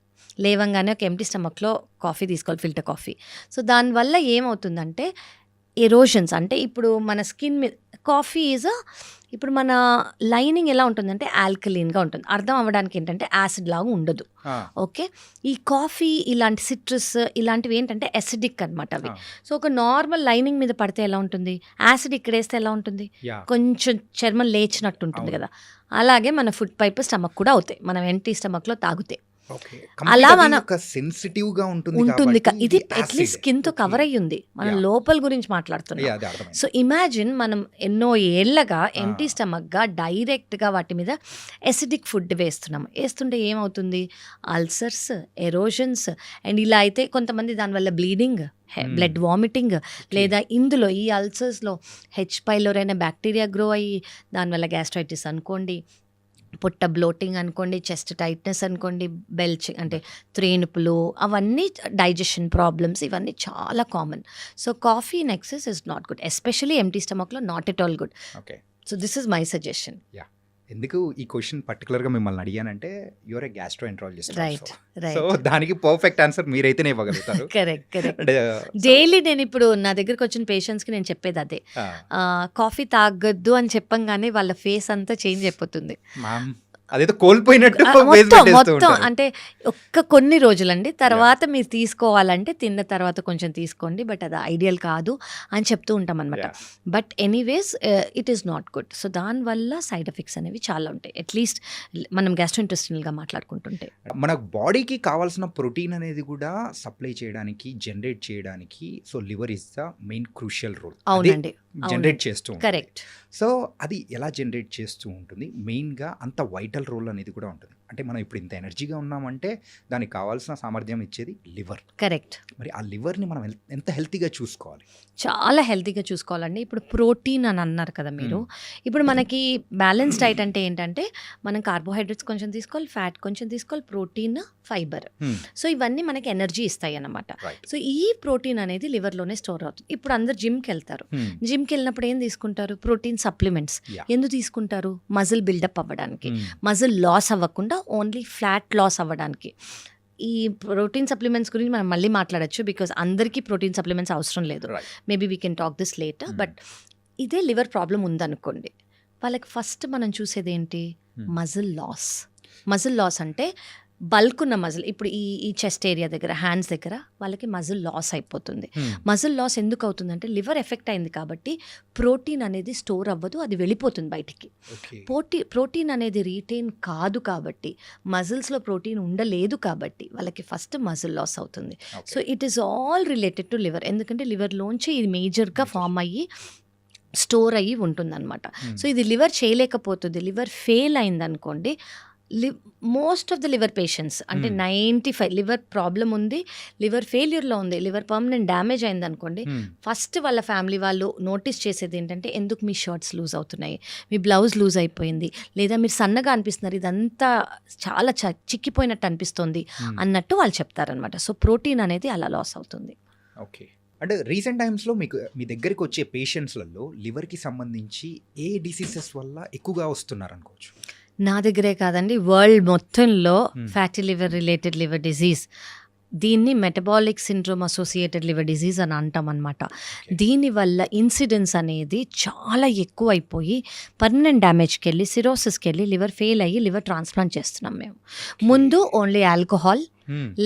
లేవంగానే ఒక ఎంటీ స్టమక్లో కాఫీ తీసుకోవాలి, ఫిల్టర్ కాఫీ. సో దానివల్ల ఏమవుతుందంటే ఎరోషన్స్, అంటే ఇప్పుడు మన స్కిన్ మీద కాఫీ ఈజ్ ఇప్పుడు మన లైనింగ్ ఎలా ఉంటుందంటే ఆల్కలీన్గా ఉంటుంది. అర్థం అవ్వడానికి ఏంటంటే యాసిడ్ లాగా ఉండదు. ఓకే, ఈ కాఫీ ఇలాంటి సిట్రస్ ఇలాంటివి ఏంటంటే అసిడిక్ అనమాట అవి. సో ఒక నార్మల్ లైనింగ్ మీద పడితే ఎలా ఉంటుంది, యాసిడ్ ఇక్కడ వేస్తే ఎలా ఉంటుంది, కొంచెం చర్మం లేచినట్టు ఉంటుంది కదా. అలాగే మన ఫుడ్ పైప్, స్టమక్ కూడా అవుతాయి మనం ఎంటీ స్టమక్లో తాగితే. అలా మన సెన్సిటివ్ గా ఉంటుంది. ఇది అట్లీస్ట్ స్కిన్ తో కవర్ అయ్యి ఉంది, మనం లోపల గురించి మాట్లాడుతున్నాం. సో ఇమాజిన్ మనం ఎన్నో ఏళ్లగా ఎంటీ స్టమక్ గా డైరెక్ట్ గా వాటి మీద ఎసిడిక్ ఫుడ్ వేస్తుంటే ఏమవుతుంది, అల్సర్స్, ఎరోషన్స్. అండ్ ఇలా అయితే కొంతమంది దానివల్ల బ్లీడింగ్, బ్లడ్ వామిటింగ్, లేదా ఇందులో ఈ అల్సర్స్లో హెచ్ పైలోరీ అనే బ్యాక్టీరియా గ్రో అయ్యి దానివల్ల గ్యాస్ట్రైటిస్ అనుకోండి, పొట్ట బ్లోటింగ్ అనుకోండి, చెస్ట్ టైట్నెస్ అనుకోండి, బెల్చ్ అంటే త్రేనుపులు, అవన్నీ డైజెషన్ ప్రాబ్లమ్స్, ఇవన్నీ చాలా common. So coffee in excess is not good, especially empty స్టమక్లో not at all good. Okay. So this is my suggestion. ఎందుకు ఈ క్వశ్చన్ పర్టికులర్గా మిమ్మల్ని అడిగానంటే you're a gastroenterologist. Right so దానికి పర్ఫెక్ట్ ఆన్సర్ మీరైతేనే ఇవ్వగలుగుతారు. కరెక్ట్. అంటే డైలీ నేను ఇప్పుడు నా దగ్గరకు వచ్చిన పేషెంట్స్కి నేను చెప్పేది అదే, కాఫీ తాగొద్దు అని చెప్పంగానే వాళ్ళ ఫేస్ అంతా చేంజ్ అయిపోతుంది. మ్యామ్ అదేదో కోల్పోయినట్టు మొత్తం అంటే కొన్ని రోజులండి, తర్వాత మీరు తీసుకోవాలంటే తిన్న తర్వాత కొంచెం తీసుకోండి, బట్ అది ఐడియల్ కాదు అని చెప్తూ ఉంటాం అనమాట. But anyways it is not good. So దానివల్ల సైడ్ ఎఫెక్ట్స్ అనేవి చాలా ఉంటాయి, అట్లీస్ట్ మనం గ్యాస్ట్రోఇంటెస్టినల్గా మాట్లాడుకుంటుంటే. మన బాడీకి కావాల్సిన ప్రోటీన్ అనేది కూడా సప్లై చేయడానికి, జనరేట్ చేయడానికి so liver is the main crucial role. అవునండి, జనరేట్ చేస్తూ కరెక్ట్. సో అది ఎలా జనరేట్ చేస్తూ ఉంటుంది, మెయిన్గా అంత వైటల్ రోల్ అనేది కూడా ఉంటుంది. అంటే మనం ఇప్పుడు ఇంత ఎనర్జీగా ఉన్నామంటే దానికి కావాల్సిన సామర్థ్యం ఇచ్చేది లివర్. కరెక్ట్. మరి ఆ లివర్ని మనం ఎంత హెల్తీగా చూసుకోవాలి? చాలా హెల్తీగా చూసుకోవాలండి. ఇప్పుడు ప్రోటీన్ అని అన్నారు కదా మీరు, ఇప్పుడు మనకి బ్యాలెన్స్ డైట్ అంటే ఏంటంటే మనం కార్బోహైడ్రేట్స్ కొంచెం తీసుకోవాలి, ఫ్యాట్ కొంచెం తీసుకోవాలి, ప్రోటీన్, ఫైబర్. సో ఇవన్నీ మనకి ఎనర్జీ ఇస్తాయి అన్నమాట. సో ఈ ప్రోటీన్ అనేది లివర్లోనే స్టోర్ అవుతుంది. ఇప్పుడు అందరు జిమ్కి వెళ్తారు, జిమ్కి వెళ్ళినప్పుడు ఏం తీసుకుంటారు? Protein supplements. ఎందుకు తీసుకుంటారు? మజిల్ బిల్డప్ అవ్వడానికి, మజిల్ లాస్ అవ్వకుండా ఓన్లీ ఫ్లాట్ లాస్ అవ్వడానికి. ఈ ప్రోటీన్ సప్లిమెంట్స్ గురించి మనం మళ్ళీ మాట్లాడచ్చు, బికాజ్ అందరికీ ప్రోటీన్ సప్లిమెంట్స్ అవసరం లేదు. Maybe we can talk this later. But ఇదే లివర్ ప్రాబ్లం ఉందనుకోండి, వాళ్ళకి ఫస్ట్ మనం చూసేది ఏంటి? Muscle loss. మజిల్ లాస్ అంటే బల్క్ ఉన్న మజిల్, ఇప్పుడు ఈ చెస్ట్ ఏరియా దగ్గర, హ్యాండ్స్ దగ్గర వాళ్ళకి మజిల్ లాస్ అయిపోతుంది. మజిల్ లాస్ ఎందుకు అవుతుందంటే లివర్ ఎఫెక్ట్ అయింది కాబట్టి ప్రోటీన్ అనేది స్టోర్ అవ్వదు, అది వెళ్ళిపోతుంది బయటికి. ప్రోటీన్ అనేది రీటైన్ కాదు కాబట్టి, మజిల్స్లో ప్రోటీన్ ఉండలేదు కాబట్టి వాళ్ళకి ఫస్ట్ మజిల్ లాస్ అవుతుంది. So it is all related to liver. ఎందుకంటే లివర్లోంచి ఇది మేజర్గా ఫామ్ అయ్యి స్టోర్ అయ్యి ఉంటుందన్నమాట. సో ఇది లివర్ చేయలేకపోతుంది. లివర్ ఫెయిల్ అయిందనుకోండి, most of the liver patients అంటే 95 లివర్ ప్రాబ్లం ఉంది, లివర్ ఫెయిల్యూర్లో ఉంది, లివర్ పర్మనెంట్ డ్యామేజ్ అయిందనుకోండి, ఫస్ట్ వాళ్ళ ఫ్యామిలీ వాళ్ళు నోటీస్ చేసేది ఏంటంటే, ఎందుకు మీ షర్ట్స్ లూజ్ అవుతున్నాయి, మీ బ్లౌజ్ లూజ్ అయిపోయింది, లేదా మీరు సన్నగా అనిపిస్తున్నారు, ఇదంతా చాలా చిక్కిపోయినట్టు అనిపిస్తుంది అన్నట్టు వాళ్ళు చెప్తారనమాట. సో ప్రోటీన్ అనేది అలా లాస్ అవుతుంది. ఓకే. అంటే రీసెంట్ టైమ్స్లో మీకు మీ దగ్గరికి వచ్చే పేషెంట్స్లలో లివర్కి సంబంధించి ఏ డిసీజెస్ వల్ల ఎక్కువగా వస్తున్నారు అనుకోవచ్చు? నా దగ్గరే కాదండి, వరల్డ్ మొత్తంలో fatty liver related liver disease, దీన్ని metabolic syndrome associated liver disease అని అంటాం అనమాట. దీనివల్ల ఇన్సిడెన్స్ అనేది చాలా ఎక్కువ అయిపోయి పర్మనెంట్ డ్యామేజ్కి వెళ్ళి, సిరోసిస్కి వెళ్ళి, లివర్ ఫెయిల్ అయ్యి లివర్ ట్రాన్స్ప్లాంట్ చేస్తున్నాం మేము. ముందు ఓన్లీ ఆల్కహాల్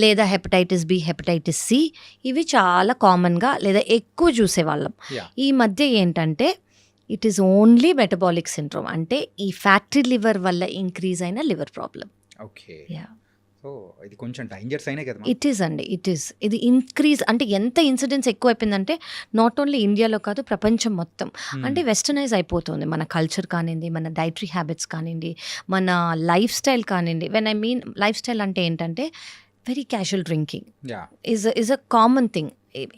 లేదా హెపటైటిస్ బి, హెపటైటిస్ సి, ఇవి చాలా కామన్గా లేదా ఎక్కువ చూసేవాళ్ళం. ఈ మధ్య ఏంటంటే it is only metabolic syndrome, అంటే ఈ ఫ్యాటీ లివర్ వల్ల ఇంక్రీజ్ అయిన లివర్ ప్రాబ్లం. ఓకే. సో ఇది కొంచెం డేంజర్స్ అయినా కదా? ఇట్ ఈస్ అండి, ఇట్ ఈస్. ఇది ఇంక్రీజ్ అంటే ఎంత ఇన్సిడెన్స్ ఎక్కువ అయిపోయిందంటే నాట్ ఓన్లీ ఇండియాలో కాదు, ప్రపంచం మొత్తం. అంటే వెస్టర్నైజ్ అయిపోతుంది మన కల్చర్ కానివ్వండి, మన డైటరీ హ్యాబిట్స్ కానివ్వండి, మన లైఫ్ స్టైల్ కానివ్వండి. When I mean life style అంటే ఏంటంటే very casual drinking is a common thing.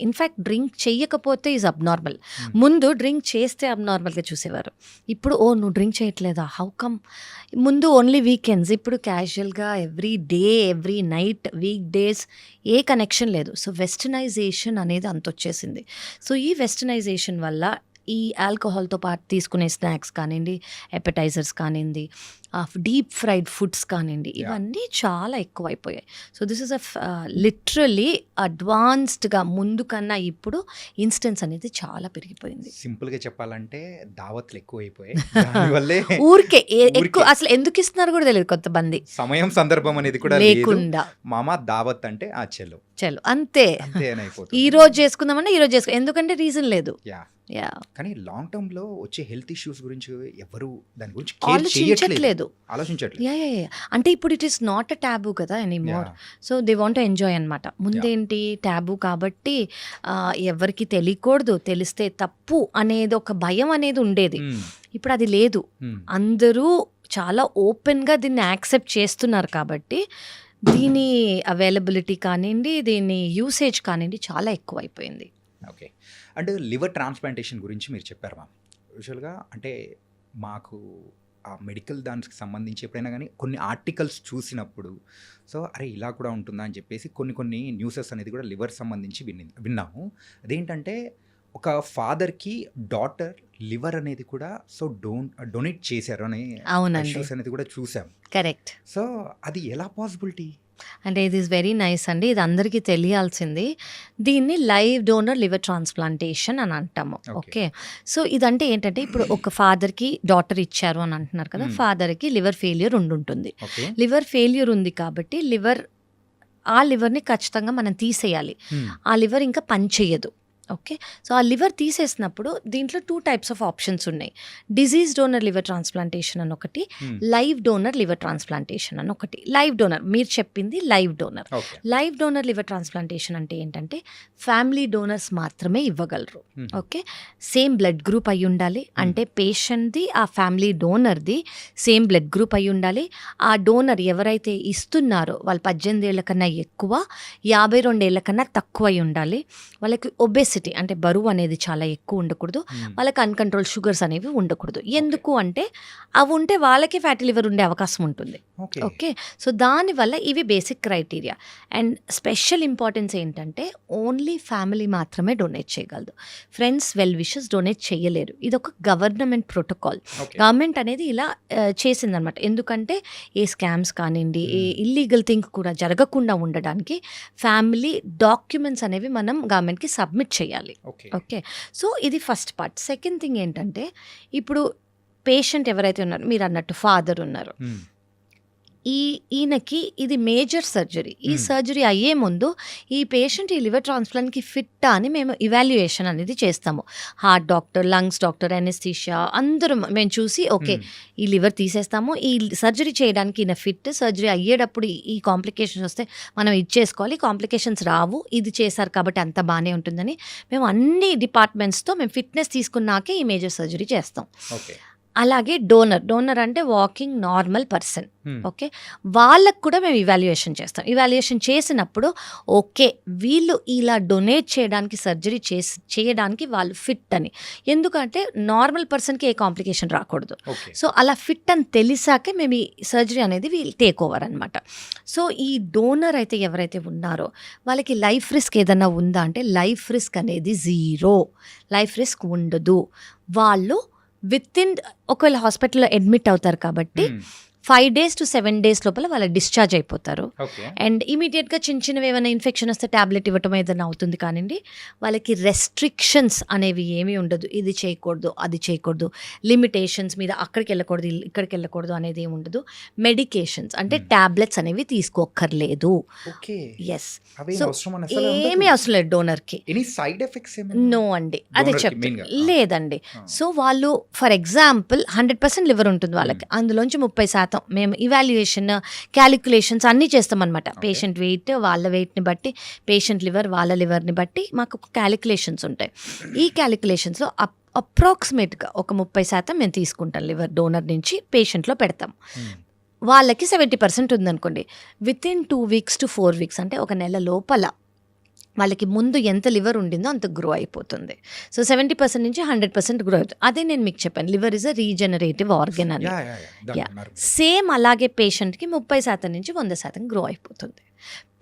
In fact drink చేయకపోతే ఈజ్ అబ్నార్మల్. ముందు డ్రింక్ చేస్తే అబ్నార్మల్గా చూసేవారు, ఇప్పుడు ఓ నువ్వు డ్రింక్ చేయట్లేదా, హౌ కమ్? ముందు ఓన్లీ వీకెండ్స్, ఇప్పుడు క్యాజువల్గా every day, every night, week days, ఏ కనెక్షన్ లేదు. సో వెస్టర్నైజేషన్ అనేది అంత వచ్చేసింది. సో ఈ వెస్టర్నైజేషన్ వల్ల ఈ ఆల్కహాల్తో పాటు తీసుకునే స్నాక్స్ కానివ్వండి, ఎపటైజర్స్ కానివ్వండి, డీప్ ఫ్రైడ్ ఫుడ్స్ కానివ్వండి, ఇవన్నీ చాలా ఎక్కువైపోయాయి. సో దిస్ ఇస్ లిటరలీ అడ్వాన్స్డ్గా ముందు కన్నా ఇప్పుడు ఇన్సిడెన్స్ అనేది చాలా పెరిగిపోయింది. సింపుల్గా చెప్పాలంటే దావత్లు ఎక్కువైపోయాయి. దానివల్లే ఊరికే ఎక్కువ అసలు ఎందుకు ఇస్తున్నారు కూడా తెలియదు కొంతమంది, సమయం సందర్భం అనేది కూడా లేకుండా మామ దావత్ అంటే ఆ చెల్లు అంతే, ఈ రోజు చేసుకుందామన్నా ఈ రోజు చేసుకో, ఎందుకంటే రీజన్ లేదు. కానీ లాంగ్ టర్మ్ లో వచ్చే హెల్త్ ఇష్యూస్ గురించి ఎవరు దాని గురించి ఆలోచించట్లేదు. అంటే ఇప్పుడు it is not a taboo కదా anymore. So they want to enjoy అనమాట. ముందేంటి టాబూ కాబట్టి ఎవరికి తెలియకూడదు, తెలిస్తే తప్పు అనేది ఒక భయం అనేది ఉండేది. ఇప్పుడు అది లేదు, అందరూ చాలా ఓపెన్గా దీన్ని యాక్సెప్ట్ చేస్తున్నారు కాబట్టి దీని అవైలబిలిటీ కానివ్వండి, దీని యూసేజ్ కానివ్వండి చాలా ఎక్కువ అయిపోయింది. ఓకే. అంటే లివర్ ట్రాన్స్ప్లాంటేషన్ గురించి మీరు చెప్పారు మ్యామ్. యూజువల్గా అంటే మాకు ఆ మెడికల్ దానికి సంబంధించి ఎప్పుడైనా కానీ కొన్ని ఆర్టికల్స్ చూసినప్పుడు సో అరే ఇలా కూడా ఉంటుందా అని చెప్పేసి కొన్ని న్యూసెస్ అనేది కూడా లివర్ సంబంధించి విన్నాము. అదేంటంటే ఒక ఫాదర్కి డాటర్ లివర్ అనేది కూడా సో డొనేట్ చేశారు అనే అవునండి. ఇష్యూస్ అనేది కూడా చూసాం. కరెక్ట్. సో అది ఎలా పాసిబిలిటీ? అంటే ఇది ఈస్ వెరీ నైస్ అండి. ఇది అందరికీ తెలియాల్సింది. దీన్ని లైవ్ డోనర్ లివర్ ట్రాన్స్ప్లాంటేషన్ అని అంటాము. Okay. ఓకే. సో ఇదంటే ఏంటంటే ఇప్పుడు ఒక ఫాదర్కి డాటర్ ఇచ్చారు అని అంటున్నారు కదా, ఫాదర్కి లివర్ ఫెయిల్యూర్ ఉంటుంది. ఓకే. లివర్ ఫెయిల్యూర్ ఉంది కాబట్టి ఆ లివర్ని ఖచ్చితంగా మనం తీసేయాలి. ఆ లివర్ ఇంకా పనిచేయదు. ఓకే. సో ఆ లివర్ తీసేసినప్పుడు దీంట్లో 2 టైప్స్ ఆఫ్ ఆప్షన్స్ ఉన్నాయి. డిజీజ్ డోనర్ లివర్ ట్రాన్స్ప్లాంటేషన్ అని ఒకటి, లైవ్ డోనర్ లివర్ ట్రాన్స్ప్లాంటేషన్ అని ఒకటి. లైవ్ డోనర్ మీరు చెప్పింది live donor. Okay. Live donor liver transplantation అంటే ఏంటంటే ఫ్యామిలీ డోనర్స్ మాత్రమే ఇవ్వగలరు. ఓకే. సేమ్ బ్లడ్ గ్రూప్ అయి ఉండాలి. అంటే పేషెంట్ది ఆ ఫ్యామిలీ డోనర్ది సేమ్ బ్లడ్ గ్రూప్ అయి ఉండాలి. ఆ డోనర్ ఎవరైతే ఇస్తున్నారో వాళ్ళు 18 ఏళ్ల కన్నా ఎక్కువ, 52 ఏళ్ల కన్నా తక్కువ అయి ఉండాలి. వాళ్ళకి ఒబెసిటీ అంటే బరువు అనేది చాలా ఎక్కువ ఉండకూడదు. వాళ్ళకి అన్కంట్రోల్ షుగర్స్ అనేవి ఉండకూడదు. ఎందుకు అంటే అవి ఉంటే వాళ్ళకి ఫ్యాటీ లివర్ ఉండే అవకాశం ఉంటుంది. ఓకే. సో దానివల్ల ఇవి basic criteria. And special importance ఏంటంటే ఓన్లీ ఫ్యామిలీ మాత్రమే డొనేట్ చేయగలదు. ఫ్రెండ్స్, వెల్ విషెస్ డొనేట్ చేయలేరు. ఇది ఒక గవర్నమెంట్ ప్రోటోకాల్. గవర్నమెంట్ అనేది ఇలా చేసిందనమాట. ఎందుకంటే ఏ స్కామ్స్ కానివ్వండి, ఏ ఇల్లీగల్ థింగ్ కూడా జరగకుండా ఉండడానికి ఫ్యామిలీ డాక్యుమెంట్స్ అనేవి మనం గవర్నమెంట్కి సబ్మిట్ చేయాలి. ఓకే. సో ఇది ఫస్ట్ పార్ట్. సెకండ్ థింగ్ ఏంటంటే ఇప్పుడు పేషెంట్ ఎవరైతే ఉన్నారో మీరు అన్నట్టు ఫాదర్ ఉన్నారు, ఈయనకి ఇది మేజర్ సర్జరీ. ఈ సర్జరీ అయ్యే ముందు ఈ పేషెంట్ ఈ లివర్ ట్రాన్స్ప్లాంట్కి ఫిట్టా అని మేము ఇవాల్యుయేషన్ అనేది చేస్తాము. Heart doctor, lungs doctor, anaesthesia అందరూ మేము చూసి ఓకే ఈ లివర్ తీసేస్తాము, ఈ సర్జరీ చేయడానికి ఈయన ఫిట్, సర్జరీ అయ్యేటప్పుడు ఈ కాంప్లికేషన్స్ వస్తే మనం ఇచ్చేసుకోవాలి, కాంప్లికేషన్స్ రావు, ఇది చేశారు కాబట్టి అంత బాగానే ఉంటుందని మేము అన్ని డిపార్ట్మెంట్స్తో మేము ఫిట్నెస్ తీసుకున్నాకే ఈ మేజర్ సర్జరీ చేస్తాం. అలాగే డోనర్ అంటే వాకింగ్ నార్మల్ పర్సన్. ఓకే. వాళ్ళకు కూడా మేము ఇవాల్యుయేషన్ చేస్తాం. ఇవాల్యుయేషన్ చేసినప్పుడు ఓకే వీళ్ళు ఇలా డొనేట్ చేయడానికి సర్జరీ చేయడానికి వాళ్ళు ఫిట్ అని. ఎందుకంటే నార్మల్ పర్సన్కి ఏ కాంప్లికేషన్ రాకూడదు. సో అలా ఫిట్ అని తెలిసాకే మేము ఈ సర్జరీ అనేది వీళ్ళు టేక్ ఓవర్ అనమాట. సో ఈ డోనర్ అయితే ఎవరైతే ఉన్నారో వాళ్ళకి లైఫ్ రిస్క్ ఏదన్నా ఉందా అంటే లైఫ్ రిస్క్ అనేది 0. లైఫ్ రిస్క్ ఉండదు. వాళ్ళు ఒకవేళ హాస్పిటల్లో అడ్మిట్ అవుతారు కాబట్టి 5 days to 7 days లోపల వాళ్ళు డిశ్చార్జ్ అయిపోతారు. అండ్ ఇమీడియట్గా చిన్నవి ఏమైనా ఇన్ఫెక్షన్ వస్తే ట్యాబ్లెట్ ఇవ్వటం ఏదైనా అవుతుంది. కానీ వాళ్ళకి రెస్ట్రిక్షన్స్ అనేవి ఏమీ ఉండదు. ఇది చేయకూడదు, అది చేయకూడదు, లిమిటేషన్స్ మీద అక్కడికి వెళ్ళకూడదు, ఇక్కడికి వెళ్ళకూడదు అనేది ఏమి ఉండదు. మెడికేషన్స్ అంటే ట్యాబ్లెట్స్ అనేవి తీసుకోక్కర్లేదు. ఎస్. ఏమీ అవసరం లేదు డోనర్కి. నో అండి, అదే చెప్తాను. లేదండి. సో వాళ్ళు ఫర్ ఎగ్జాంపుల్ 100% లివర్ ఉంటుంది వాళ్ళకి, అందులోంచి 30% మేము ఇవాల్యుయేషన్ క్యాలిక్యులేషన్స్ అన్నీ చేస్తామన్నమాట. పేషెంట్ వెయిట్ వాళ్ళ వెయిట్ని బట్టి, పేషెంట్ లివర్ వాళ్ళ లివర్ని బట్టి మాకు క్యాలిక్యులేషన్స్ ఉంటాయి. ఈ క్యాలిక్యులేషన్స్లో అప్రాక్సిమేట్గా ఒక 30% మేము తీసుకుంటాం లివర్ డోనర్ నుంచి పేషెంట్లో పెడతాం. వాళ్ళకి 70% ఉందనుకోండి, వితిన్ 2 weeks to 4 weeks అంటే ఒక నెల లోపల వాళ్ళకి ముందు ఎంత లివర్ ఉండిందో అంత గ్రో అయిపోతుంది. సో 70% నుంచి 100% గ్రో అవుతుంది. అదే నేను మీకు చెప్పాను, liver is a regenerative organ అని. సేమ్ అలాగే పేషెంట్కి 30% నుంచి 100% గ్రో అయిపోతుంది.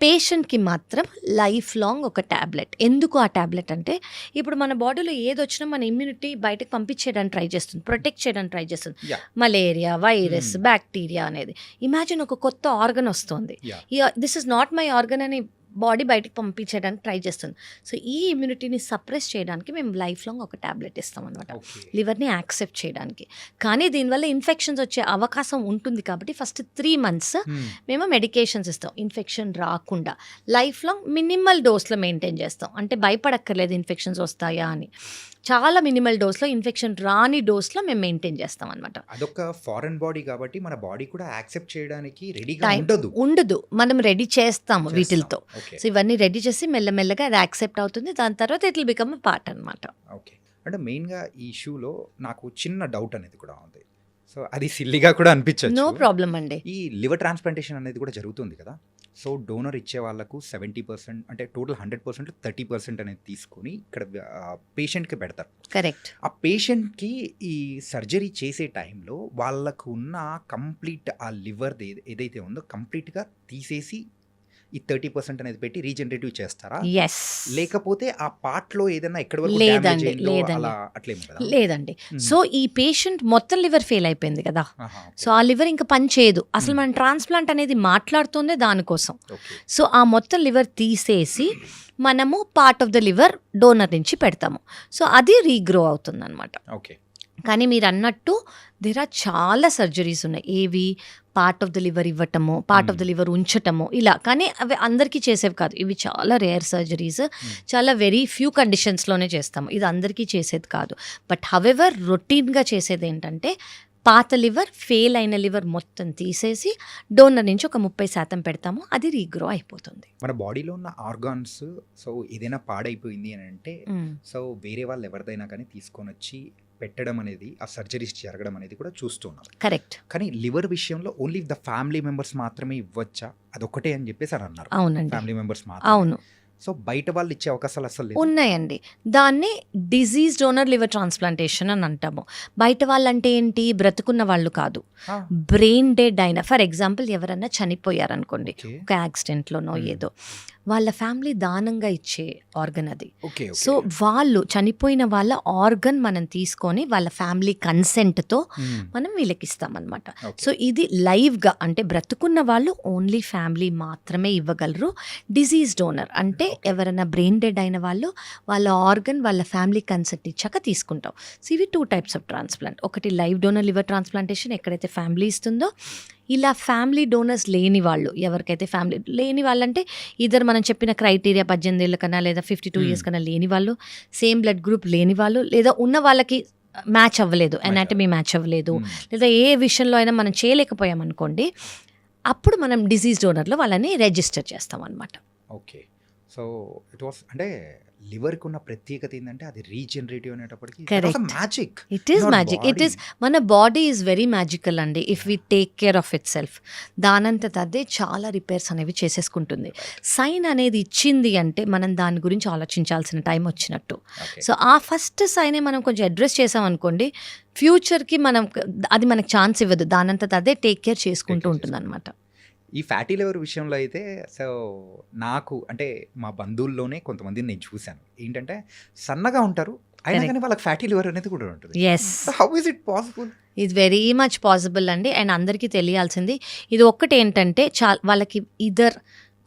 పేషెంట్కి మాత్రం లైఫ్ లాంగ్ ఒక ట్యాబ్లెట్. ఎందుకు ఆ ట్యాబ్లెట్ అంటే ఇప్పుడు మన బాడీలో ఏదొచ్చినా మన ఇమ్యూనిటీ బయటకు పంపించేయడానికి ట్రై చేస్తుంది, ప్రొటెక్ట్ చేయడానికి ట్రై చేస్తుంది. మలేరియా, వైరస్, బ్యాక్టీరియా అనేది. ఇమాజిన్ ఒక కొత్త ఆర్గన్ వస్తుంది, this is not my organ అని బాడీ బయటకు పంపించడానికి ట్రై చేస్తుంది. సో ఈ ఇమ్యూనిటీని సప్రెస్ చేయడానికి మేము లైఫ్ లాంగ్ ఒక ట్యాబ్లెట్ ఇస్తాం అనమాట, లివర్ని యాక్సెప్ట్ చేయడానికి. కానీ దీనివల్ల ఇన్ఫెక్షన్స్ వచ్చే అవకాశం ఉంటుంది కాబట్టి ఫస్ట్ 3 months మేము మెడికేషన్స్ ఇస్తాం ఇన్ఫెక్షన్ రాకుండా. లైఫ్ లాంగ్ మినిమల్ డోస్లో మెయింటైన్ చేస్తాం. అంటే భయపడక్కర్లేదు ఇన్ఫెక్షన్స్ వస్తాయా అని. చాలా మినిమల్ డోస్లో, ఇన్ఫెక్షన్ రాని డోస్లో మేము మెయింటైన్ చేస్తాం అనమాట. అదొక ఫారెన్ బాడీ కాబట్టి మన బాడీ కూడా యాక్సెప్ట్ చేయడానికి రెడీగా ఉండదు. మనం రెడీ చేస్తాము వీటితో. సో ఇవన్నీ రెడీ చేసి మెల్లమెల్లగా అది యాక్సెప్ట్ అవుతుంది. దాని తర్వాత it will become a part అనమాట. ఓకే. అంటే మెయిన్గా ఈ ఇష్యూలో నాకు చిన్న డౌట్ అనేది కూడా ఉంది. సో అది సిల్లీగా కూడా అనిపించచ్చు. నో ప్రాబ్లం అండి. ఈ లివర్ ట్రాన్స్ప్లాంటేషన్ అనేది కూడా జరుగుతుంది కదా, సో డోనర్ ఇచ్చే వాళ్ళకు 70% అంటే టోటల్ 100% 30% అనేది తీసుకొని ఇక్కడ పేషెంట్కి పెడతారు. కరెక్ట్. ఆ పేషెంట్కి ఈ సర్జరీ చేసే టైంలో వాళ్ళకు ఉన్న కంప్లీట్ ఆ లివర్ ఏదైతే ఉందో కంప్లీట్గా తీసేసి ఈ 30% అనేది పెట్టి రీజనరేటివ్ చేస్తారా, ఎస్. లేకపోతే ఆ పార్ట్లో ఏదైనా ఎక్కడ వరకు లేదండి, damage అయిందో లేదండి. అలా అట్లేమో కదా? లేదండి. మ్మ్. సో ఈ పేషెంట్ మొత్తం లివర్ ఫెయిల్ అయిపోయింది కదా, ఆహా, సో ఆ లివర్ ఇంకా పని చేయదు అసలు. మ్మ్. మనం ట్రాన్స్ప్లాంట్ అనేది మాట్లాడుతుందే దానికోసం. ఓకే. సో ఆ మొత్తం లివర్ తీసేసి మనము part of the liver donor నుంచి పెడతాము. సో అది రీగ్రో అవుతుంది అనమాట. ఓకే. కానీ మీరు అన్నట్టు దేర్ ఆర్ చాలా సర్జరీస్ ఉన్నాయి. ఏవి పార్ట్ ఆఫ్ ద లివర్ ఇవ్వటము, పార్ట్ ఆఫ్ ద లివర్ ఉంచటము, ఇలా. కానీ అవి అందరికీ చేసేవి కాదు. ఇవి చాలా రేర్ సర్జరీస్, చాలా వెరీ ఫ్యూ కండిషన్స్లోనే చేస్తాము. ఇది అందరికీ చేసేది కాదు. బట్ హవెవర్ రొటీన్గా చేసేది ఏంటంటే పాత లివర్, ఫెయిల్ అయిన లివర్ మొత్తం తీసేసి డోనర్ నుంచి ఒక 30% పెడతాము. అది రీగ్రో అయిపోతుంది. మన బాడీలో ఉన్న ఆర్గాన్స్ సో ఏదైనా పాడైపోయింది అని అంటే మ్మ్. సో వేరే వాళ్ళు ఎవరిదైనా కానీ తీసుకొని వచ్చి పెట్టడం అనేది, ఆ సర్జరీస్ జరగడం అనేది కూడా చూస్తున్నాం. కరెక్ట్. కానీ లివర్ విషయంలో ఓన్లీ ద ఫ్యామిలీ మెంబర్స్ మాత్రమే ఇవ్వచ్చా, అదొకటే అని చెప్పేసి అని అన్నారు. అవునండి, ఫ్యామిలీ మెంబర్స్ మాత్రం. అవును, సో బయట వాళ్ళు ఇచ్చే అవకాశాలు అసలు లేదు. ఉన్నాయండి. దాన్ని డిజీజ్ డోనర్ లివర్ ట్రాన్స్ప్లాంటేషన్ అని అంటాము. బయట వాళ్ళంటే ఏంటి, బ్రతుకున్న వాళ్ళు కాదు, ఆ, బ్రెయిన్ డెడ్ అయిన. ఫర్ ఎగ్జాంపుల్ ఎవరన్నా చనిపోయారనుకోండి ఓకే. ఒక యాక్సిడెంట్లోనో మ్మ్. ఏదో, వాళ్ళ ఫ్యామిలీ దానంగా ఇచ్చే ఆర్గన్ అది. ఓకే. సో వాళ్ళు చనిపోయిన వాళ్ళ ఆర్గన్ మనం తీసుకొని వాళ్ళ ఫ్యామిలీ కన్సెంట్తో మనం వీళ్ళకి ఇస్తామన్నమాట. సో ఇది లైవ్గా, అంటే బ్రతుకున్న వాళ్ళు ఓన్లీ ఫ్యామిలీ మాత్రమే ఇవ్వగలరు. డిజీజ్ డోనర్ అంటే ఎవరైనా బ్రెయిన్ డెడ్ అయిన వాళ్ళు వాళ్ళ ఆర్గన్ వాళ్ళ ఫ్యామిలీ కన్సెంట్ ఇచ్చాక తీసుకుంటాం. సో ఇవి 2 types ఆఫ్ ట్రాన్స్ప్లాంట్. ఒకటి లైవ్ డోనర్ లివర్ ట్రాన్స్ప్లాంటేషన్, ఎక్కడైతే ఫ్యామిలీ ఇస్తుందో. ఇలా ఫ్యామిలీ డోనర్స్ లేని వాళ్ళు, ఎవరికైతే ఫ్యామిలీ లేని వాళ్ళంటే ఇద్దరు మనం చెప్పిన క్రైటీరియా 18 ఏళ్ళ కన్నా లేదా 52 years కన్నా లేని వాళ్ళు, సేమ్ బ్లడ్ గ్రూప్ లేని వాళ్ళు, లేదా ఉన్న వాళ్ళకి మ్యాచ్ అవ్వలేదు, అనాటమీ మ్యాచ్ అవ్వలేదు, లేదా ఏ విషయంలో అయినా మనం చేయలేకపోయాం అనుకోండి, అప్పుడు మనం డిజీజ్ డోనర్లో వాళ్ళని రిజిస్టర్ చేస్తాం అనమాట. ఓకే. సో ఇట్ వాస్ అంటే లివర్కి ఉన్న ప్రత్యేకత ఏంటంటే అది రీజనరేటివ్ అనేటప్పటికి Correct. Magic. It is magic. It is, మన బాడీ ఈజ్ వెరీ మ్యాజికల్ అండి. If we take care of it self, దానంతట అదే చాలా రిపేర్స్ అనేవి చేసేసుకుంటుంది. సైన్ అనేది ఇచ్చింది అంటే మనం దాని గురించి ఆలోచించాల్సిన టైం వచ్చినట్టు. సో ఆ ఫస్ట్ సైనే మనం కొంచెం అడ్రస్ చేసాం అనుకోండి, ఫ్యూచర్కి మనం అది మనకు ఛాన్స్ ఇవ్వదు, దానంతట అదే టేక్ కేర్ చేసుకుంటూ ఉంటుంది అనమాట. ఈ ఫ్యాటీ లివర్ విషయంలో అయితే సో నాకు అంటే మా బంధువుల్లోనే కొంతమందిని నేను చూశాను. ఏంటంటే సన్నగా ఉంటారు, అయినా Correct. కానీ వాళ్ళకి ఫ్యాటీ లివర్ అనేది కూడా ఉంటుంది. Yes, how is it possible? ఇది వెరీ మచ్ పాసిబుల్ అండి. అండ్ అందరికీ తెలియాల్సింది ఇది ఒక్కటి ఏంటంటే, వాళ్ళకి ఇదర్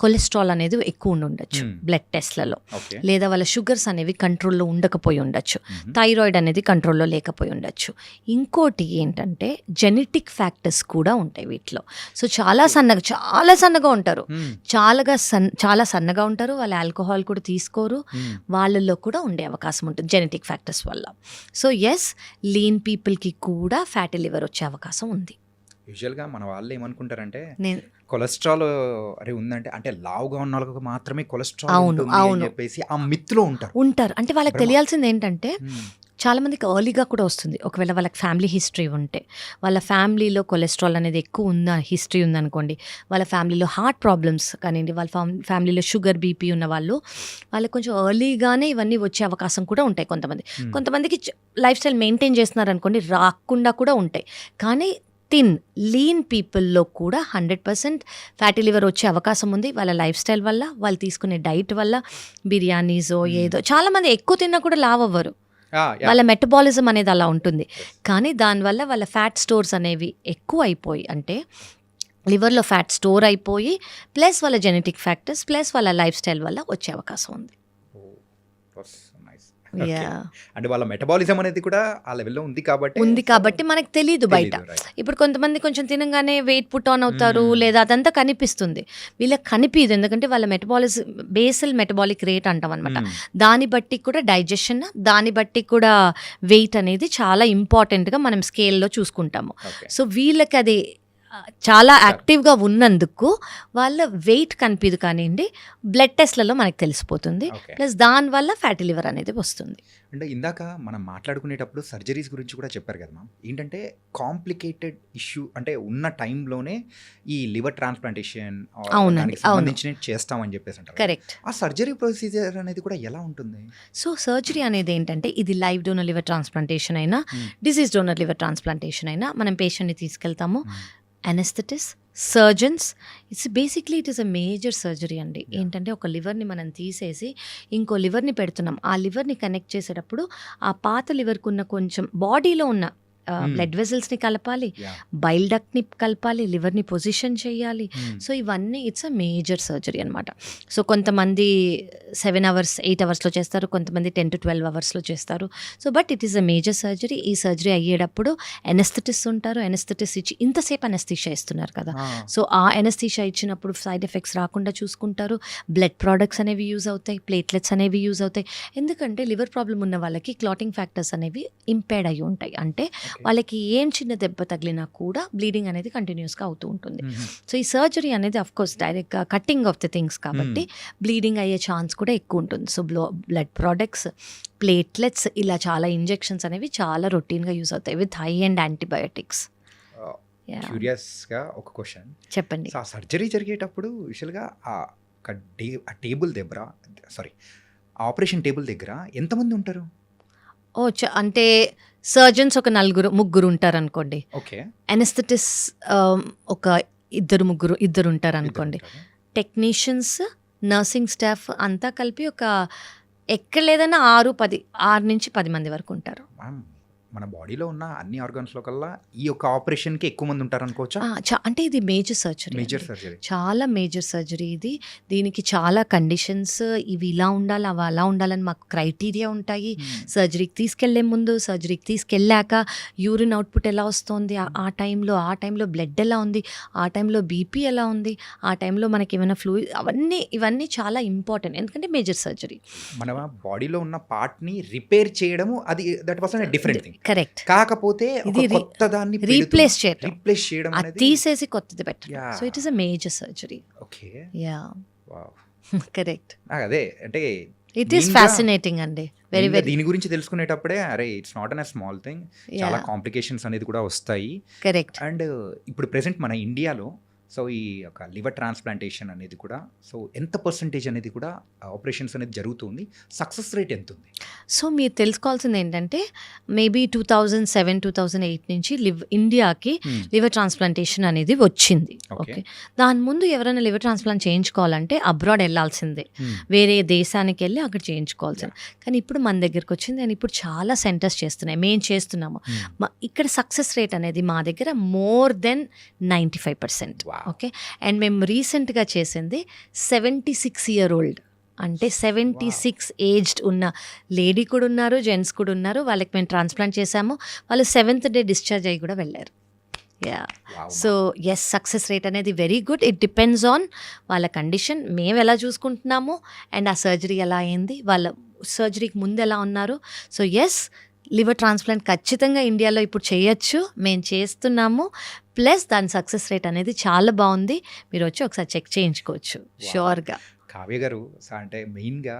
కొలెస్ట్రాల్ అనేది ఎక్కువ ఉండొచ్చు బ్లడ్ టెస్ట్లలో, ఓకే. లేదా వాళ్ళ షుగర్స్ అనేవి కంట్రోల్లో ఉండకపోయి ఉండొచ్చు, థైరాయిడ్ అనేది కంట్రోల్లో లేకపోయి ఉండొచ్చు. ఇంకోటి ఏంటంటే జెనెటిక్ ఫ్యాక్టర్స్ కూడా ఉంటాయి వీటిలో. సో చాలా సన్నగా ఉంటారు, చాలా సన్నగా ఉంటారు, వాళ్ళు ఆల్కహాల్ కూడా తీసుకోరు, వాళ్ళల్లో కూడా ఉండే అవకాశం ఉంటుంది జెనెటిక్ ఫ్యాక్టర్స్ వల్ల. సో ఎస్, లీన్ పీపుల్కి కూడా ఫ్యాటీ లివర్ వచ్చే అవకాశం ఉంది. యూజువల్గా మన వాళ్ళు ఏమనుకుంటారంటే నేను కొలెస్ట్రాల్ అరే ఉందంటే అంటే లావుగా ఉన్న వాళ్ళకి మాత్రమే కొలెస్ట్రాల్ అవును, ఉంటుంది అని అవును. చెప్పేసి ఆ మిత్తులో ఉంటారు. అంటే వాళ్ళకి తెలియాల్సింది ఏంటంటే, చాలా మందికి ఎర్లీగా కూడా వస్తుంది. ఒకవేళ వాళ్ళకి ఫ్యామిలీ హిస్టరీ ఉంటే, వాళ్ళ ఫ్యామిలీలో కొలెస్ట్రాల్ అనేది ఎక్కువ హిస్టరీ ఉందనుకోండి, వాళ్ళ ఫ్యామిలీలో హార్ట్ ప్రాబ్లమ్స్ కానివ్వండి, వాళ్ళ ఫ్యామిలీలో షుగర్ బీపీ ఉన్న వాళ్ళకి కొంచెం ఎర్లీగానే ఇవన్నీ వచ్చే అవకాశం కూడా ఉంటాయి. కొంతమందికి లైఫ్ స్టైల్ మెయింటైన్ చేస్తున్నారు అనుకోండి, రాకుండా కూడా ఉంటాయి. కానీ లీన్ పీపుల్లో కూడా 100% ఫ్యాటీ లివర్ వచ్చే అవకాశం ఉంది. వాళ్ళ లైఫ్ స్టైల్ వల్ల, వాళ్ళు తీసుకునే డైట్ వల్ల, బిర్యానీసో ఏదో. చాలామంది ఎక్కువ తిన్నా కూడా లావ్ అవ్వరు, వాళ్ళ మెటబాలిజం అనేది అలా ఉంటుంది. కానీ దానివల్ల వాళ్ళ ఫ్యాట్ స్టోర్స్ అనేవి ఎక్కువ అయిపోయి, అంటే లివర్లో ఫ్యాట్ స్టోర్ అయిపోయి, ప్లస్ వాళ్ళ జెనెటిక్ ఫ్యాక్టర్స్, ప్లస్ వాళ్ళ లైఫ్ స్టైల్ వల్ల వచ్చే అవకాశం ఉంది. అంటే వాళ్ళ మెటబాలిజం అనేది కూడా ఆ లెవెల్లో ఉంది కాబట్టి మనకు తెలియదు బయట. ఇప్పుడు కొంతమంది కొంచెం తినగానే వెయిట్ పుట్ ఆన్ అవుతారు, లేదా అదంతా కనిపిస్తుంది, వీళ్ళకి కనిపించదు. ఎందుకంటే వాళ్ళ బేసల్ మెటబాలిక్ రేట్ అంటాం అనమాట. దాన్ని బట్టి కూడా డైజెషన్, దాన్ని బట్టి కూడా వెయిట్ అనేది చాలా ఇంపార్టెంట్గా మనం స్కేల్లో చూసుకుంటాము. సో వీళ్ళకి అది చాలా యాక్టివ్గా ఉన్నందుకు వాళ్ళ వెయిట్ కనిపించదు కానివ్వండి, బ్లడ్ టెస్ట్లలో మనకు తెలిసిపోతుంది. ఓకే. ప్లస్ దానివల్ల ఫ్యాటీ లివర్ అనేది వస్తుంది. అంటే ఇందాక మనం మాట్లాడుకునేటప్పుడు సర్జరీస్ గురించి కూడా చెప్పారు కదా మ్యామ్. ఏంటంటే కాంప్లికేటెడ్ ఇష్యూ అంటే ఉన్న టైంలోనే ఈ లివర్ ట్రాన్స్ప్లాంటేషన్ అవునండి, దానికి అవును. సంబంధించిన చేస్తామని చెప్పేసి అంటారు. కరెక్ట్. ఆ సర్జరీ ప్రొసీజర్ అనేది కూడా ఎలా ఉంటుంది? సో సర్జరీ అనేది ఏంటంటే ఇది లైవ్ డోనర్ లివర్ ట్రాన్స్ప్లాంటేషన్ అయినా డిసీజ్ డోనర్ లివర్ ట్రాన్స్ప్లాంటేషన్ అయినా మనం పేషెంట్ని తీసుకెళ్తాము. Anaesthetist, surgeons, it is a major surgery అండి. Yeah. ఏంటంటే ఒక లివర్ని మనం తీసేసి ఇంకో లివర్ని పెడుతున్నాం. ఆ లివర్ని కనెక్ట్ చేసేటప్పుడు ఆ పాత లివర్కి ఉన్న కొంచెం బాడీలో ఉన్న బ్లడ్ వెజల్స్ని కలపాలి, బైల్ డక్ట్ని కలపాలి, లివర్ని పొజిషన్ చేయాలి. సో ఇవన్నీ ఇట్స్ అ మేజర్ సర్జరీ అనమాట. సో కొంతమంది 7 hours 8 hours చేస్తారు, కొంతమంది 10 to 12 hours చేస్తారు. So but it is a major surgery. ఈ సర్జరీ అయ్యేటప్పుడు ఎనస్థెటిస్ట్ ఉంటారు. ఎనస్థెటిస్ట్ ఇచ్చి ఇంతసేపు అనస్థీషియా ఇస్తున్నారు కదా, సో ఆ ఎనస్థీషియా ఇచ్చినప్పుడు సైడ్ ఎఫెక్ట్స్ రాకుండా చూసుకుంటారు. బ్లడ్ ప్రోడక్ట్స్ అనేవి యూజ్ అవుతాయి, ప్లేట్లెట్స్ అనేవి యూజ్ అవుతాయి. ఎందుకంటే లివర్ ప్రాబ్లం ఉన్న వాళ్ళకి క్లాటింగ్ ఫ్యాక్టర్స్ అనేవి ఇంపేర్డ్ అయ్యి ఉంటాయి. అంటే వాళ్ళకి ఏం చిన్న దెబ్బ తగిలినా కూడా బ్లీడింగ్ అనేది కంటిన్యూస్గా అవుతూ ఉంటుంది. సో ఈ సర్జరీ అనేది అఫ్కోర్స్ డైరెక్ట్గా కటింగ్ ఆఫ్ ది థింగ్స్ కాబట్టి బ్లీడింగ్ అయ్యే ఛాన్స్ కూడా ఎక్కువ ఉంటుంది. సో బ్లడ్ ప్రోడక్ట్స్, ప్లేట్లెట్స్, ఇలా చాలా ఇంజెక్షన్స్ అనేవి చాలా రొటీన్గా యూజ్ అవుతాయి విత్ హై అండ్ యాంటీబయోటిక్స్. క్యూరియస్గా ఒక క్వశ్చన్ చెప్పండి. ఆ సర్జరీ జరిగేటప్పుడు యూజువల్గా ఆ టేబుల్ దగ్గర ఆపరేషన్ టేబుల్ దగ్గర ఎంతమంది ఉంటారు? అంటే సర్జన్స్ ఒక 4-3 ఉంటారు అనుకోండి. ఓకే. అనెస్థెటిస్ ఒక 2-3 ఉంటారు అనుకోండి. టెక్నీషియన్స్, నర్సింగ్ స్టాఫ్ అంతా కలిపి ఒక ఎక్కడ లేదన్నా 6 నుంచి 10 మంది వరకు ఉంటారు. మ్యామ్, మన బాడీలో ఉన్న అన్ని ఆర్గాన్స్లో కల్లా ఈ యొక్క ఆపరేషన్కి ఎక్కువ మంది ఉంటారు అనుకోవచ్చా? అంటే ఇది మేజర్ సర్జరీ, చాలా మేజర్ సర్జరీ ఇది. దీనికి చాలా కండిషన్స్, ఇవి ఇలా ఉండాలి, అవి అలా ఉండాలని మాకు క్రైటీరియా ఉంటాయి. సర్జరీకి తీసుకెళ్లే ముందు, సర్జరీకి తీసుకెళ్ళాక యూరిన్ అవుట్పుట్ ఎలా వస్తుంది, ఆ టైంలో బ్లడ్ ఎలా ఉంది, ఆ టైంలో బీపీ ఎలా ఉంది, ఆ టైంలో మనకి ఏమైనా ఫ్లూయిడ్, ఇవన్నీ చాలా ఇంపార్టెంట్. ఎందుకంటే మేజర్ సర్జరీ మన బాడీలో ఉన్న పార్ట్ని రిపేర్ చేయడము, అది that was different thing. Correct. కాకపోతే ఇది కొత్త దాన్ని రీప్లేస్ చేయడం అది తీసేసి కొత్తది పెట్టడం. So it is a major surgery. Okay. Yeah, correct. అదే అంటే ఇట్ ఈస్ ఫ్యాసినేటింగ్ అండి. Very very. దీని గురించి తెలుసుకునేటప్పుడే అరే it's not an a small thing, చాలా కాంప్లికేషన్స్ అనేది కూడా వస్తాయి. కరెక్ట్. అండ్ ఇప్పుడు ప్రెసెంట్ మన ఇండియాలో సో ఈ యొక్క లివర్ ట్రాన్స్ప్లాంటేషన్ అనేది కూడా సో ఎంత పర్సంటేజ్ అనేది కూడా ఆపరేషన్స్ అనేది జరుగుతుంది, సక్సెస్ రేట్ ఎంత ఉంది? సో మీరు తెలుసుకోవాల్సింది ఏంటంటే మేబీ 2007-2008 నుంచి ఇండియాకి లివర్ ట్రాన్స్ప్లాంటేషన్ అనేది వచ్చింది. ఓకే. దాని ముందు ఎవరైనా లివర్ ట్రాన్స్ప్లాంట్ చేయించుకోవాలంటే అబ్రాడ్ వెళ్ళాల్సిందే, వేరే దేశానికి వెళ్ళి అక్కడ చేయించుకోవాల్సింది. కానీ ఇప్పుడు మన దగ్గరకు వచ్చింది అండ్ ఇప్పుడు చాలా సెంటర్స్ చేస్తున్నాయి, మేము చేస్తున్నాము. ఇక్కడ సక్సెస్ రేట్ అనేది మా దగ్గర more than 95%. ఓకే. అండ్ మేము రీసెంట్గా చేసింది 76-year-old, అంటే 76 ఏజ్డ్ ఉన్న లేడీ కూడా ఉన్నారు, జెంట్స్ కూడా ఉన్నారు. వాళ్ళకి మేము ట్రాన్స్ప్లాంట్ చేశాము, వాళ్ళు 7th day డిశ్చార్జ్ అయ్యి కూడా వెళ్ళారు. Ya. So yes, success rate అనేది very good. It depends on వాళ్ళ కండిషన్, మేము ఎలా చూసుకుంటున్నాము అండ్ ఆ సర్జరీ ఎలా అయింది, వాళ్ళ సర్జరీకి ముందు ఎలా ఉన్నారు. సో ఎస్, లివర్ ట్రాన్స్ప్లాంట్ ఖచ్చితంగా ఇండియాలో ఇప్పుడు చేయొచ్చు, మేము చేస్తున్నాము. ప్లస్ దాని సక్సెస్ రేట్ అనేది చాలా బాగుంది. మీరు వచ్చి ఒకసారి చెక్ చేయించుకోవచ్చు షూర్గా. కావ్య గారు, అంటే మెయిన్గా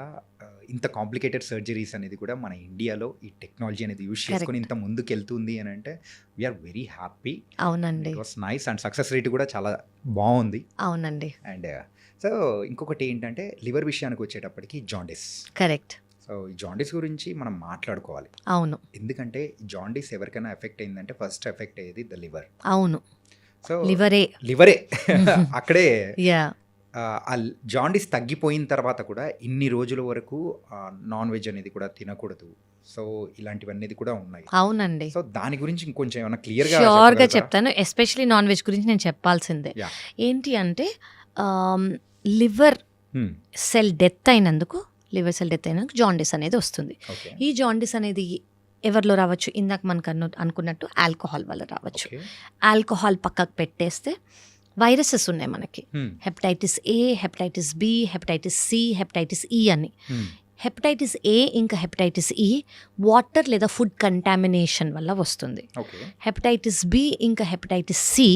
ఇంత కాంప్లికేటెడ్ సర్జరీస్ అనేది కూడా మన ఇండియాలో ఈ టెక్నాలజీ అనేది యూజ్ చేసుకొని ఇంత ముందుకు వెళ్తుంది అని అంటే వీఆర్ వెరీ హ్యాపీ. అవునండి. It was nice and success rate కూడా చాలా బాగుంది. అవునండి. అండ్ సో ఇంకొకటి ఏంటంటే లివర్ విషయానికి వచ్చేటప్పటికి జాండిస్. కరెక్ట్. సో ఈ జాండీస్ గురించి మనం మాట్లాడుకోవాలి. అవును. ఎందుకంటే జాండీస్ ఎవరికైనా ఎఫెక్ట్ అయిందంటే ఫస్ట్ ఎఫెక్ట్ అయ్యేది ద లివర్. అవును. సో లివరే అక్కడే ఆ జాండీస్ తగ్గిపోయిన తర్వాత కూడా ఇన్ని రోజుల వరకు నాన్ వెజ్ అనేది కూడా తినకూడదు. సో ఇలాంటివన్నీ కూడా ఉన్నాయి. అవునండి. సో దాని గురించి ఇంకొంచెం ఏమైనా క్లియర్గా చెప్తాను. ఎస్పెషలీ నాన్ వెజ్ గురించి నేను చెప్పాల్సిందే. ఏంటి అంటే లివర్ సెల్ డెత్ అయినందుకు జాండిస్ అనేది వస్తుంది. ఈ జాండిస్ అనేది ఎవరిలో రావచ్చు, ఇందాక మనకు అనుకున్నట్టు ఆల్కహాల్ వల్ల రావచ్చు. ఆల్కహాల్ పక్కకు పెట్టేస్తే వైరసెస్ ఉన్నాయి మనకి, hepatitis A, hepatitis B, hepatitis C, hepatitis E అని. హెపటైటిస్ ఏ ఇంకా హెపటైటిస్ ఈ వాటర్ లేదా ఫుడ్ కంటామినేషన్ వల్ల వస్తుంది. ఓకే. హెపటైటిస్ బి ఇంకా హెపటైటిస్ సి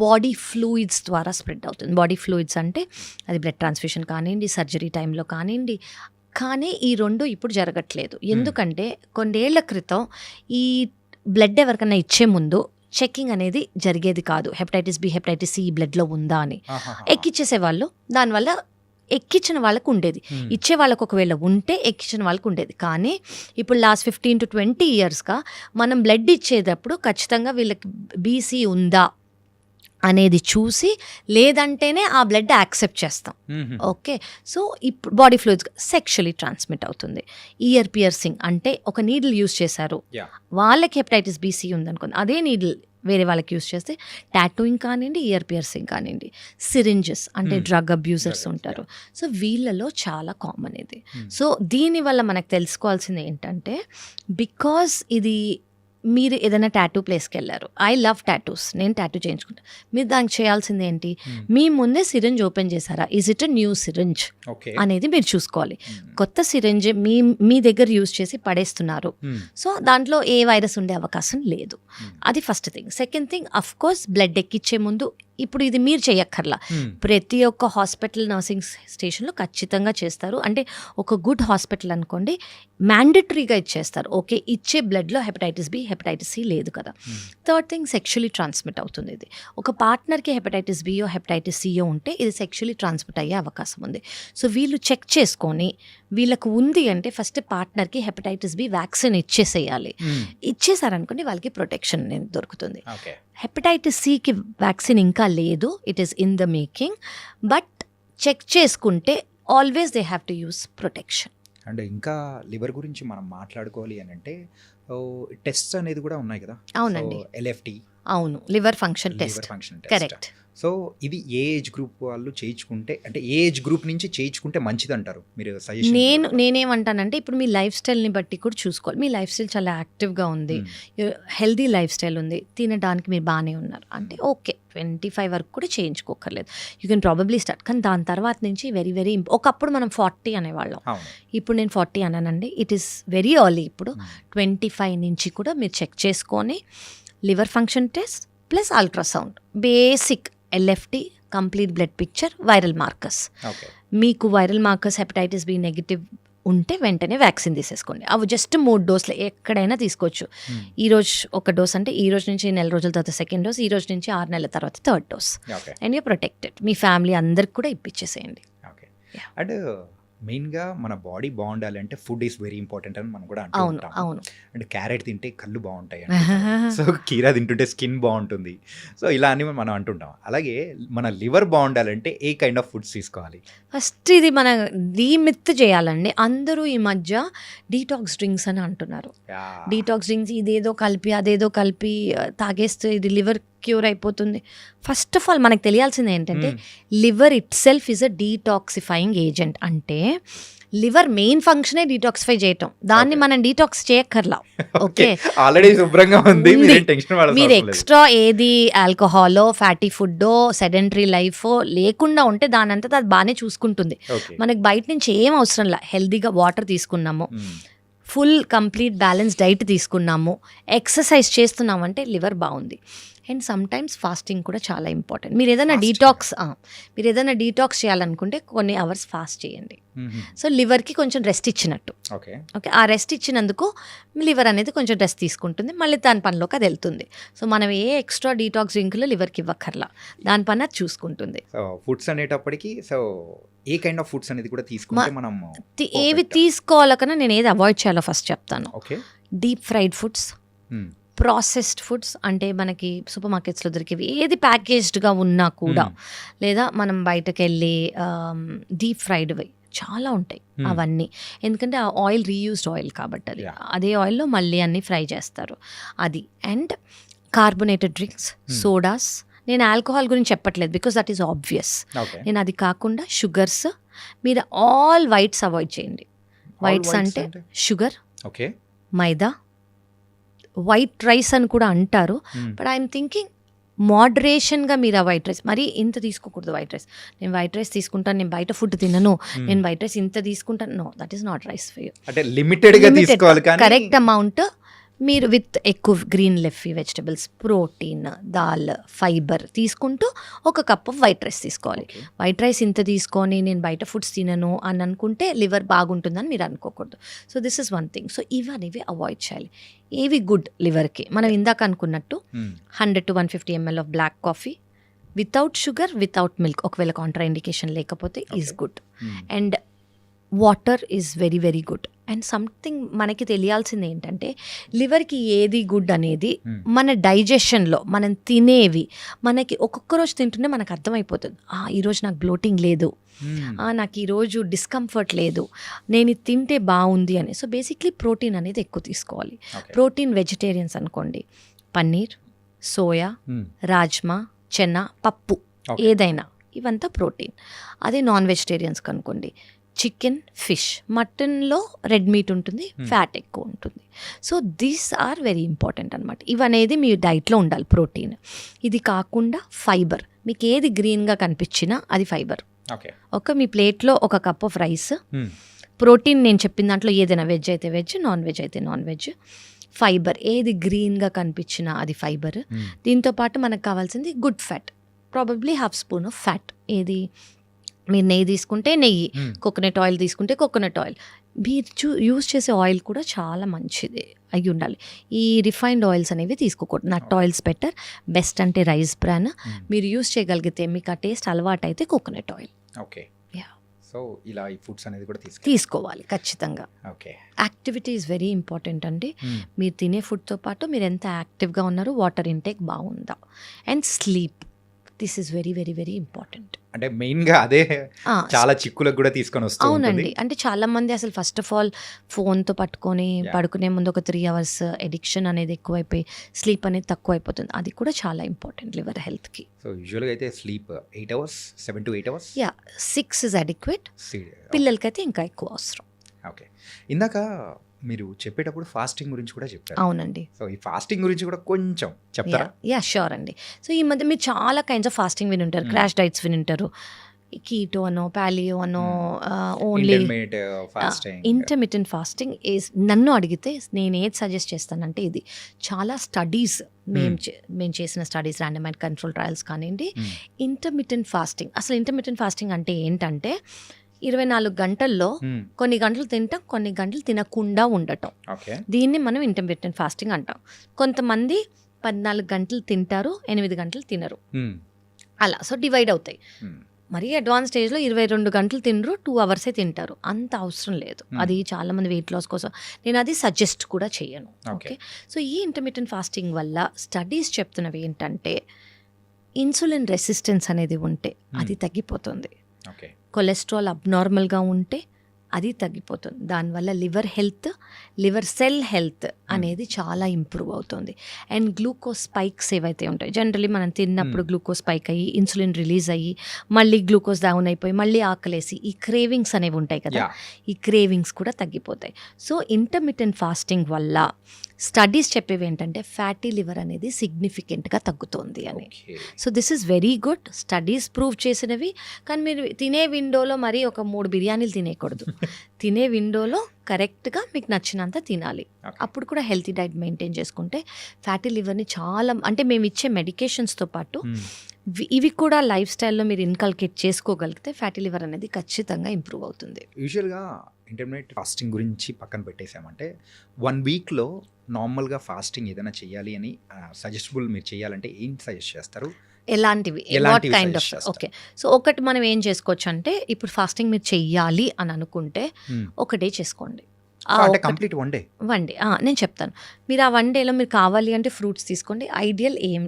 బాడీ ఫ్లూయిడ్స్ ద్వారా స్ప్రెడ్ అవుతుంది. బాడీ ఫ్లూయిడ్స్ అంటే అది బ్లడ్ ట్రాన్స్ఫ్యూషన్ కానివ్వండి, సర్జరీ టైంలో కానివ్వండి. కానీ ఈ రెండు ఇప్పుడు జరగట్లేదు. ఎందుకంటే కొన్నేళ్ల క్రితం ఈ బ్లడ్ ఎవరికైనా ఇచ్చే ముందు చెకింగ్ అనేది జరిగేది కాదు. హెపటైటిస్ బి హెపటైటిస్ సి బ్లడ్లో ఉందా అని ఎక్కిచ్చేసేవాళ్ళు. దానివల్ల ఎక్కించిన వాళ్ళకు ఉండేది, ఇచ్చే వాళ్ళకు ఒకవేళ ఉంటే ఎక్కించిన వాళ్ళకు ఉండేది. కానీ ఇప్పుడు లాస్ట్ 15 to 20 ఇయర్స్గా మనం బ్లడ్ ఇచ్చేటప్పుడు ఖచ్చితంగా వీళ్ళకి బీసీ ఉందా అనేది చూసి, లేదంటేనే ఆ బ్లడ్ యాక్సెప్ట్ చేస్తాం. ఓకే. సో ఇప్పుడు బాడీ ఫ్లూయిడ్స్ సెక్షువలీ ట్రాన్స్మిట్ అవుతుంది. ఇయర్ పియర్సింగ్ అంటే ఒక నీడిల్ యూజ్ చేశారు, వాళ్ళకి హెపటైటిస్ బీసీ ఉందనుకోండి, అదే నీడిల్ వేరే వాళ్ళకి యూజ్ చేస్తే టాటూయింగ్ కానివ్వండి, ఇయర్ పియర్సింగ్ కానివ్వండి, సిరింజెస్ అంటే డ్రగ్ అబ్యూజర్స్ ఉంటారు. సో వీళ్ళలో చాలా కామన్ ఇది. సో దీనివల్ల మనకు తెలుసుకోవాల్సింది ఏంటంటే, బికాజ్ ఇది మీరు ఏదైనా టాటూ ప్లేస్కి వెళ్ళారు, ఐ లవ్ టాటూస్, నేను టాటూ చేయించుకుంటా, మీరు దానికి చేయాల్సింది ఏంటి, మీ ముందే సిరింజ్ ఓపెన్ చేశారా, is it a new syringe అనేది మీరు చూసుకోవాలి. కొత్త సిరింజ్ మీ దగ్గర యూజ్ చేసి పడేస్తున్నారు, సో దాంట్లో ఏ వైరస్ ఉండే అవకాశం లేదు. అది first thing. Second thing, of course blood ఎక్కిచ్చే ముందు ఇప్పుడు ఇది మీరు చేయక్కర్లా, ప్రతి ఒక్క హాస్పిటల్ నర్సింగ్ స్టేషన్లో ఖచ్చితంగా చేస్తారు. అంటే ఒక గుడ్ హాస్పిటల్ అనుకోండి, మ్యాండటరీగా ఇచ్చేస్తారు. ఓకే, ఇచ్చే బ్లడ్లో హెపటైటిస్ బి హెపటైటిస్ సి లేదు కదా. థర్డ్ థింగ్, సెక్షువలీ ట్రాన్స్మిట్ అవుతుంది. ఇది ఒక పార్ట్నర్కి హెపటైటిస్ బియో హెపటైటిస్ సియో ఉంటే ఇది సెక్షువలీ ట్రాన్స్మిట్ అయ్యే అవకాశం ఉంది. సో వీళ్ళు చెక్ చేసుకొని వీళ్ళకు ఉంది అంటే ఫస్ట్ పార్ట్నర్కి హెపటైటిస్ బి వ్యాక్సిన్ ఇచ్చేసేయాలి. ఇచ్చేసారనుకోండి వాళ్ళకి ప్రొటెక్షన్ అనేది దొరుకుతుంది. హెపటైటిస్ సికి వ్యాక్సిన్ ఇంకా లేదు, it is in the making. But check చేసుకుంటే always they have to use protection. And ఇంకా లివర్ గురించి మనం మాట్లాడుకోవాలి అని అంటే టెస్ట్ అనేది కూడా ఉన్నాయి కదా. అవునండి, ఎల్ఎఫ్టి. అవును, liver function test. Correct. So ఇది ఏ ఏజ్ గ్రూప్ వాళ్ళు చేయించుకుంటే, అంటే ఏ ఏజ్ గ్రూప్ నుంచి చేయించుకుంటే మంచిది అంటారు మీరు సజెషన్? నేనేమంటానంటే, ఇప్పుడు మీ లైఫ్ స్టైల్ని బట్టి కూడా చూసుకోవాలి. మీ లైఫ్ స్టైల్ చాలా యాక్టివ్గా ఉంది, హెల్దీ లైఫ్ స్టైల్ ఉంది, తినడానికి మీరు బాగానే ఉన్నారు అంటే ఓకే, 25 వరకు కూడా చేయించుకోకర్లేదు, యూ కెన్ ప్రాబబ్లీ స్టార్ట్. కానీ దాని తర్వాత నుంచి వెరీ వెరీ ఒకప్పుడు మనం 40 అనేవాళ్ళం, ఇప్పుడు నేను 40 అన్నానండి. It is very early. ఇప్పుడు 25 నుంచి కూడా మీరు చెక్ చేసుకొని liver function test plus ultrasound, basic LFT, complete blood picture, viral markers. మీకు viral markers hepatitis B negative ఉంటే వెంటనే వ్యాక్సిన్ తీసేసుకోండి. అవి జస్ట్ 3 డోసులు ఎక్కడైనా తీసుకోవచ్చు. ఈ రోజు ఒక డోస్ అంటే ఈ రోజు నుంచి 4 రోజుల తర్వాత సెకండ్ డోస్, ఈ రోజు నుంచి 6 నెలల తర్వాత third dose. And you protected. Me family అందరికి కూడా ఇప్పించేసేయండి. అండ్ మెయిన్గా మన బాడీ బాగుండాలి అంటే ఫుడ్ ఈస్ వెరీ ఇంపార్టెంట్ అని మనం కూడా అవును అవును. అంటే క్యారెట్ తింటే కళ్ళు బాగుంటాయి, సో కీరా తింటుంటే స్కిన్ బాగుంటుంది, సో ఇలా అని మనం అంటుంటాం. అలాగే మన లివర్ బాగుండాలంటే ఏ కైండ్ ఆఫ్ ఫుడ్స్ తీసుకోవాలి? ఫస్ట్ ఇది మన డీమిత్ చేయాలండి. అందరూ ఈ మధ్య డీటాక్స్ డ్రింక్స్ అని అంటున్నారు. డీటాక్స్ డ్రింక్స్ ఇదేదో కలిపి అదేదో కలిపి తాగేస్తే ఇది లివర్ క్యూర్ అయిపోతుంది. ఫస్ట్ ఆఫ్ ఆల్ మనకు తెలియాల్సింది ఏంటంటే, liver it self is a detoxifying agent. అంటే లివర్ మెయిన్ ఫంక్షనే డీటాక్సిఫై చేయటం, దాన్ని మనం డీటాక్స్ చేయక్కర్లా. ఓకే, ఆల్రెడీ శుభ్రంగా ఉంది, మీరు ఎక్స్ట్రా ఏది ఆల్కహాలో ఫ్యాటీ ఫుడ్డో సెడెంటరీ లైఫో లేకుండా ఉంటే దానంతా అది బాగానే చూసుకుంటుంది. మనకి బయట నుంచి ఏం అవసరంలా, హెల్దీగా వాటర్ తీసుకున్నాము, ఫుల్ కంప్లీట్ బ్యాలెన్స్ డైట్ తీసుకున్నాము, ఎక్సర్సైజ్ చేస్తున్నామంటే లివర్ బాగుంది. అండ్ సమ్ టైమ్స్ ఫాస్టింగ్ కూడా చాలా ఇంపార్టెంట్. మీరు ఏదైనా డీటాక్స్ చేయాలనుకుంటే కొన్ని అవర్స్ ఫాస్ట్ చేయండి. సో లివర్కి కొంచెం రెస్ట్ ఇచ్చినట్టు. ఓకే, ఆ రెస్ట్ ఇచ్చినందుకు లివర్ అనేది కొంచెం రెస్ట్ తీసుకుంటుంది, మళ్ళీ దాని పనిలోకి అది వెళ్తుంది. సో మనం ఏ ఎక్స్ట్రా డీటాక్స్ డ్రింకులు లివర్కి ఇవ్వక్కర్లా, దాని పని అది చూసుకుంటుంది. ఫుడ్స్ అనేటప్పటికి so A kind of foods అనేది కూడా తీసుకుంటే మనం ఏవి తీసుకోవాలో కన్నా నేను ఏది అవాయిడ్ చేయాలో ఫస్ట్ చెప్తాను. Deep fried foods, processed foods అంటే మనకి సూపర్ మార్కెట్స్లో దొరికేవి ఏది ప్యాకేజ్డ్గా ఉన్నా కూడా, లేదా మనం బయటకు వెళ్ళి డీప్ ఫ్రైడ్వి చాలా ఉంటాయి అవన్నీ. ఎందుకంటే ఆ ఆయిల్ రీయూజ్డ్ ఆయిల్ కాబట్టి అదే ఆయిల్లో మళ్ళీ అన్నీ ఫ్రై చేస్తారు అది. And carbonated drinks, sodas. నేను ఆల్కహాల్ గురించి చెప్పట్లేదు బికాస్ దట్ ఈస్ ఆబ్వియస్. నేను అది కాకుండా షుగర్స్, మీరు ఆల్ వైట్స్ అవాయిడ్ చేయండి. వైట్స్ అంటే షుగర్, మైదా, వైట్ రైస్ అని కూడా అంటారు. బట్ ఐఎమ్ థింకింగ్ మోడరేషన్గా మీరు ఆ వైట్ రైస్ మరీ ఇంత తీసుకోకూడదు. వైట్ రైస్ నేను వైట్ రైస్ తీసుకుంటాను, నేను బయట ఫుడ్ తినను, నేను వైట్ రైస్ ఇంత తీసుకుంటాను, no, that is not rice for you. అంటే లిమిటెడ్గా తీసుకోవాలి, కానీ కరెక్ట్ అమౌంట్ మీరు విత్ ఎక్కువ green leafy vegetables, protein, dal, fibre తీసుకుంటూ ఒక కప్ ఆఫ్ వైట్ రైస్ తీసుకోవాలి. వైట్ రైస్ ఇంత తీసుకొని నేను బయట ఫుడ్స్ తినను అని అనుకుంటే లివర్ బాగుంటుందని మీరు అనుకోకూడదు. So this is one thing. So ఇవనేవి అవాయిడ్ చేయాలి. ఏవి గుడ్ లివర్కి, మనం ఇందాక అనుకున్నట్టు 100 to 150 ml of black coffee without sugar, without milk, ఒకవేళ కాంట్రా ఇండికేషన్ లేకపోతే is good. And water is very very good. And something మనకి తెలియాల్సింది ఏంటంటే లివర్కి ఏది గుడ్ అనేది మన డైజెషన్లో మనం తినేవి మనకి ఒక్కొక్క రోజు తింటుంటే మనకు అర్థమైపోతుంది. ఈరోజు నాకు బ్లోటింగ్ లేదు, నాకు ఈరోజు డిస్కంఫర్ట్ లేదు, నేను ఇది తింటే బాగుంది అని. సో బేసిక్లీ ప్రోటీన్ అనేది ఎక్కువ తీసుకోవాలి. ప్రోటీన్ వెజిటేరియన్స్ అనుకోండి, పన్నీర్, సోయా, రాజ్మా, చెన్న, పప్పు, ఏదైనా ఇవంతా ప్రోటీన్. అదే నాన్ వెజిటేరియన్స్కి అనుకోండి, చికెన్, ఫిష్, మటన్లో రెడ్ మీట్ ఉంటుంది, ఫ్యాట్ ఎక్కువ ఉంటుంది. So these are very important అనమాట. ఇవనేది మీ డైట్లో ఉండాలి ప్రోటీన్. ఇది కాకుండా ఫైబర్, మీకు ఏది గ్రీన్గా కనిపించినా అది ఫైబర్. మీ ప్లేట్లో ఒక కప్ ఆఫ్ రైస్, ప్రోటీన్ నేను చెప్పిన దాంట్లో ఏదైనా, వెజ్ అయితే వెజ్, నాన్ వెజ్ అయితే నాన్ వెజ్. ఫైబర్ ఏది గ్రీన్గా కనిపించినా అది ఫైబర్. దీంతోపాటు మనకు కావాల్సింది good fat, probably half spoon of fat. ఏది, మీరు నెయ్యి తీసుకుంటే నెయ్యి, కోకోనట్ ఆయిల్ తీసుకుంటే కోకోనట్ ఆయిల్. మీరు యూజ్ చేసే ఆయిల్ కూడా చాలా మంచిది అయి ఉండాలి. ఈ రిఫైన్డ్ ఆయిల్స్ అనేవి తీసుకోకూడదు. నట్ ఆయిల్స్ బెటర్. బెస్ట్ అంటే రైస్ బ్రాన్. మీరు యూజ్ చేయగలిగితే, మీకు ఆ టేస్ట్ అలవాటు అయితే కోకోనట్ ఆయిల్. ఓకే. సో ఇలా ఈ ఫుడ్స్ అనేది కూడా తీసుకోవాలి ఖచ్చితంగా. Okay. Activity is very important అండి. మీరు తినే ఫుడ్తో పాటు మీరు ఎంత యాక్టివ్గా ఉన్నారు, వాటర్ ఇంటేక్ బాగుందా, and sleep, this is very very very important. అంటే మెయిన్గా అదే చాలా చిక్కులకు కూడా తీసుకొని వస్తుంది. అవునండి. అంటే చాలా మంది అసలు ఫస్ట్ ఆఫ్ ఆల్ ఫోన్తో పట్టుకొని పడుకునే ముందు ఒక 3 hours ఎడిక్షన్ అనేది ఎక్కువైపోయి స్లీప్ అనేది తక్కువ అయిపోతుంది. అది కూడా చాలా ఇంపార్టెంట్ లివర్ హెల్త్కి. సో యూజువల్గా అయితే sleep 8 hours, 7 to 8 hours. 6 is adequate. పిల్లలకైతే ఇంకా ఎక్కువ అవసరం. ఓకే. ఇందాక మీరు చెప్పేటప్పుడు ఫాస్టింగ్ గురించి కూడా చెప్పారు. అవునండి. సో ఈ ఫాస్టింగ్ గురించి కూడా కొంచెం చెప్తారా? షూర్ అండి. సో ఈ మధ్య మీరు చాలా కైండ్స్ ఆఫ్ ఫాస్టింగ్ వినుంటారు, క్రాష్ డైట్స్ వినుంటారు, కీటో అనో, పాలియో అనో, ఓన్లీ ఇంటర్మిటెంట్ ఫాస్టింగ్ ఈజ్. నన్ను అడిగితే నేను ఏది సజెస్ట్ చేస్తానంటే, ఇది చాలా స్టడీస్ మేము చేసిన స్టడీస్, ర్యాండమైజ్డ్ కంట్రోల్ ట్రయల్స్ కానివ్వండి, ఇంటర్మిటెంట్ ఫాస్టింగ్. అసలు ఇంటర్మిటెంట్ ఫాస్టింగ్ అంటే ఏంటంటే 24 గంటల్లో కొన్ని గంటలు తింటాం, కొన్ని గంటలు తినకుండా ఉండటం. దీన్ని మనం ఇంటర్మిటెంట్ ఫాస్టింగ్ అంటాం. కొంతమంది 14 గంటలు తింటారు, 8 గంటలు తినరు, అలా. సో డివైడ్ అవుతాయి. మరీ అడ్వాన్స్ స్టేజ్లో 22 గంటలు తినరు, 2 hours తింటారు. అంత అవసరం లేదు. అది చాలా మంది వెయిట్ లాస్ కోసం, నేను అది సజెస్ట్ కూడా చేయను. ఓకే. సో ఈ ఇంటర్మిటెంట్ ఫాస్టింగ్ వల్ల స్టడీస్ చెప్తున్నవి ఏంటంటే, ఇన్సులిన్ రెసిస్టెన్స్ అనేది ఉంటే అది తగ్గిపోతుంది. కొలెస్ట్రాల్ అబ్నార్మల్గా ఉంటే అది తగ్గిపోతుంది. దానివల్ల liver health, liver cell health అనేది చాలా ఇంప్రూవ్ అవుతుంది. అండ్ గ్లూకోజ్ స్పైక్స్ ఏవైతే ఉంటాయి, జనరలీ మనం తిన్నప్పుడు గ్లూకోజ్ స్పైక్ అయ్యి ఇన్సులిన్ రిలీజ్ అయ్యి మళ్ళీ గ్లూకోజ్ డౌన్ అయిపోయి మళ్ళీ ఆకలేసి ఈ క్రేవింగ్స్ అనేవి ఉంటాయి కదా, ఈ క్రేవింగ్స్ కూడా తగ్గిపోతాయి. సో ఇంటర్మిటెంట్ ఫాస్టింగ్ వల్ల స్టడీస్ చెప్పేవి ఏంటంటే ఫ్యాటీ లివర్ అనేది సిగ్నిఫికెంట్గా తగ్గుతుంది అని. So this is very good. Studies prove చేసినవి. కానీ మీరు తినే విండోలో మరి ఒక 3 బిర్యానీలు తినేయకూడదు. తినే విండోలో కరెక్ట్గా మీకు నచ్చినంత తినాలి. అప్పుడు కూడా హెల్తీ డైట్ మెయింటైన్ చేసుకుంటే ఫ్యాటీ లివర్ని చాలా, అంటే మేము ఇచ్చే మెడికేషన్స్తో పాటు ఇవి కూడా లైఫ్ స్టైల్లో మీరు ఇన్కల్కేట్ చేసుకోగలిగితే ఫ్యాటీ లివర్ అనేది ఖచ్చితంగా ఇంప్రూవ్ అవుతుంది. యూజువల్గా ఇంటర్మీడియట్ ఫాస్టింగ్ గురించి పక్కన పెట్టేసామంటే 1 weekలో నార్మల్గా ఫాస్టింగ్ ఏదైనా చేయాలి అని సజెస్టబుల్ మీరు చేయాలంటే ఏం సజెస్ట్ చేస్తారు? ఎలాంటివి what kind of? Okay. So ఒకటి మనం ఏం చేసుకోవచ్చు అంటే, ఇప్పుడు ఫాస్టింగ్ మీరు చెయ్యాలి అని అనుకుంటే ఒకటే చేసుకోండి. Complete 1 day. నేను చెప్తాను. మీరు ఆ 1 dayలో మీరు కావాలి అంటే ఫ్రూట్స్ తీసుకోండి. ఐడియల్ ఏం,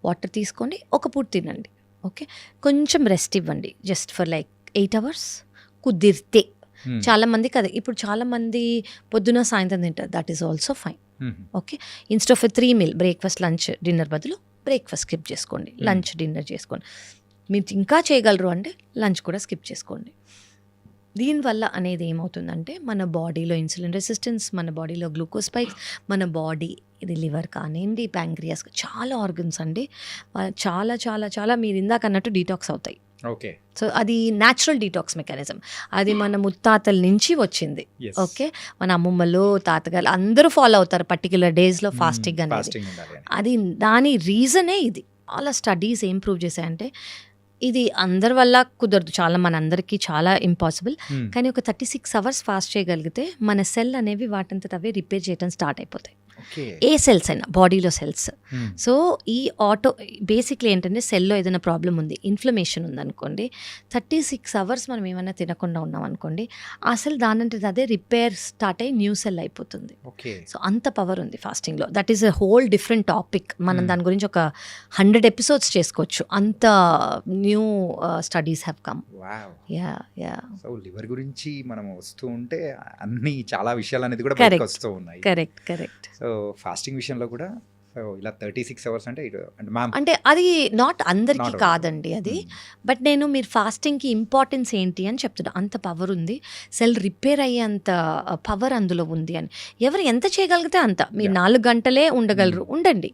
వాటర్ తీసుకోండి, ఒక పూట తినండి. ఓకే. కొంచెం రెస్ట్ ఇవ్వండి, జస్ట్ ఫర్ లైక్ 8 hours కుదిరితే. చాలా మంది కదా, ఇప్పుడు చాలా మంది పొద్దున సాయంత్రం తింటారు, that is also fine. Okay. Instead of 3 meal, breakfast, lunch, dinner బదులు బ్రేక్ఫాస్ట్ స్కిప్ చేసుకోండి, లంచ్, డిన్నర్ చేసుకోండి. మీరు ఇంకా చేయగలరు అంటే లంచ్ కూడా స్కిప్ చేసుకోండి. దీనివల్ల అనేది ఏమవుతుందంటే మన బాడీలో ఇన్సులిన్ రెసిస్టెన్స్, మన బాడీలో గ్లూకోజ్ స్పైక్స్, మన బాడీ ఇది లివర్ కానివ్వండి, ప్యాంక్రియాస్, చాలా ఆర్గన్స్ అండి చాలా చాలా చాలా మీరు ఇందాక అన్నట్టు డీటాక్స్ అవుతాయి. ఓకే. సో అది న్యాచురల్ డీటాక్స్ మెకానిజం. అది మన ముత్తాతల నుంచి వచ్చింది. ఓకే, మన అమ్మమ్మలు, తాతగారు అందరూ ఫాలో అవుతారు పర్టికులర్ డేస్లో ఫాస్టింగ్ అనేది. అది దాని రీజనే ఇది. చాలా స్టడీస్ ఏం ప్రూవ్ చేశాయంటే ఇది అందరి వల్ల కుదరదు, చాలా మనందరికీ చాలా ఇంపాసిబుల్. కానీ ఒక 36 hours ఫాస్ట్ చేయగలిగితే మన సెల్ అనేవి వాటంతట అవే రిపేర్ చేయడం స్టార్ట్ అయిపోతాయి. ఏ సెల్స్ అయినా బాడీలో సెల్స్. సో ఈ బేసిక్లీ ఏంటంటే సెల్లో ఏదైనా ప్రాబ్లం ఉంది, ఇన్ఫ్లమేషన్ ఉందనుకోండి, 36 hours మనం ఏమైనా తినకుండా ఉన్నాం అనుకోండి, ఆ సెల్ దానంటే అదే రిపేర్ స్టార్ట్ అయ్యి న్యూ సెల్ అయిపోతుంది. సో అంత పవర్ ఉంది ఫాస్టింగ్లో. That is a whole different topic. మనం దాని గురించి ఒక 100 episodes చేసుకోవచ్చు. అంత new studies have come. So liver గురించి మనం వస్తూ ఉంటే అన్ని చాలా విషయాలు అనేది కూడా బయటకు వస్తూ ఉన్నాయి. కరెక్ట్. సో ఫాస్టింగ్ విషయంలో కూడా సో ఇలా 36 hours అంటే మ్యామ్ అంటే అది నాట్ అందరికీ కాదండి అది. బట్ నేను మీరు ఫాస్టింగ్కి ఇంపార్టెన్స్ ఏంటి అని చెప్తున్నా. అంత పవర్ ఉంది, సెల్ రిపేర్ అయ్యేంత పవర్ అందులో ఉంది అని. ఎవరు ఎంత చేయగలిగితే అంత. మీరు 4 గంటలే ఉండగలరు, ఉండండి.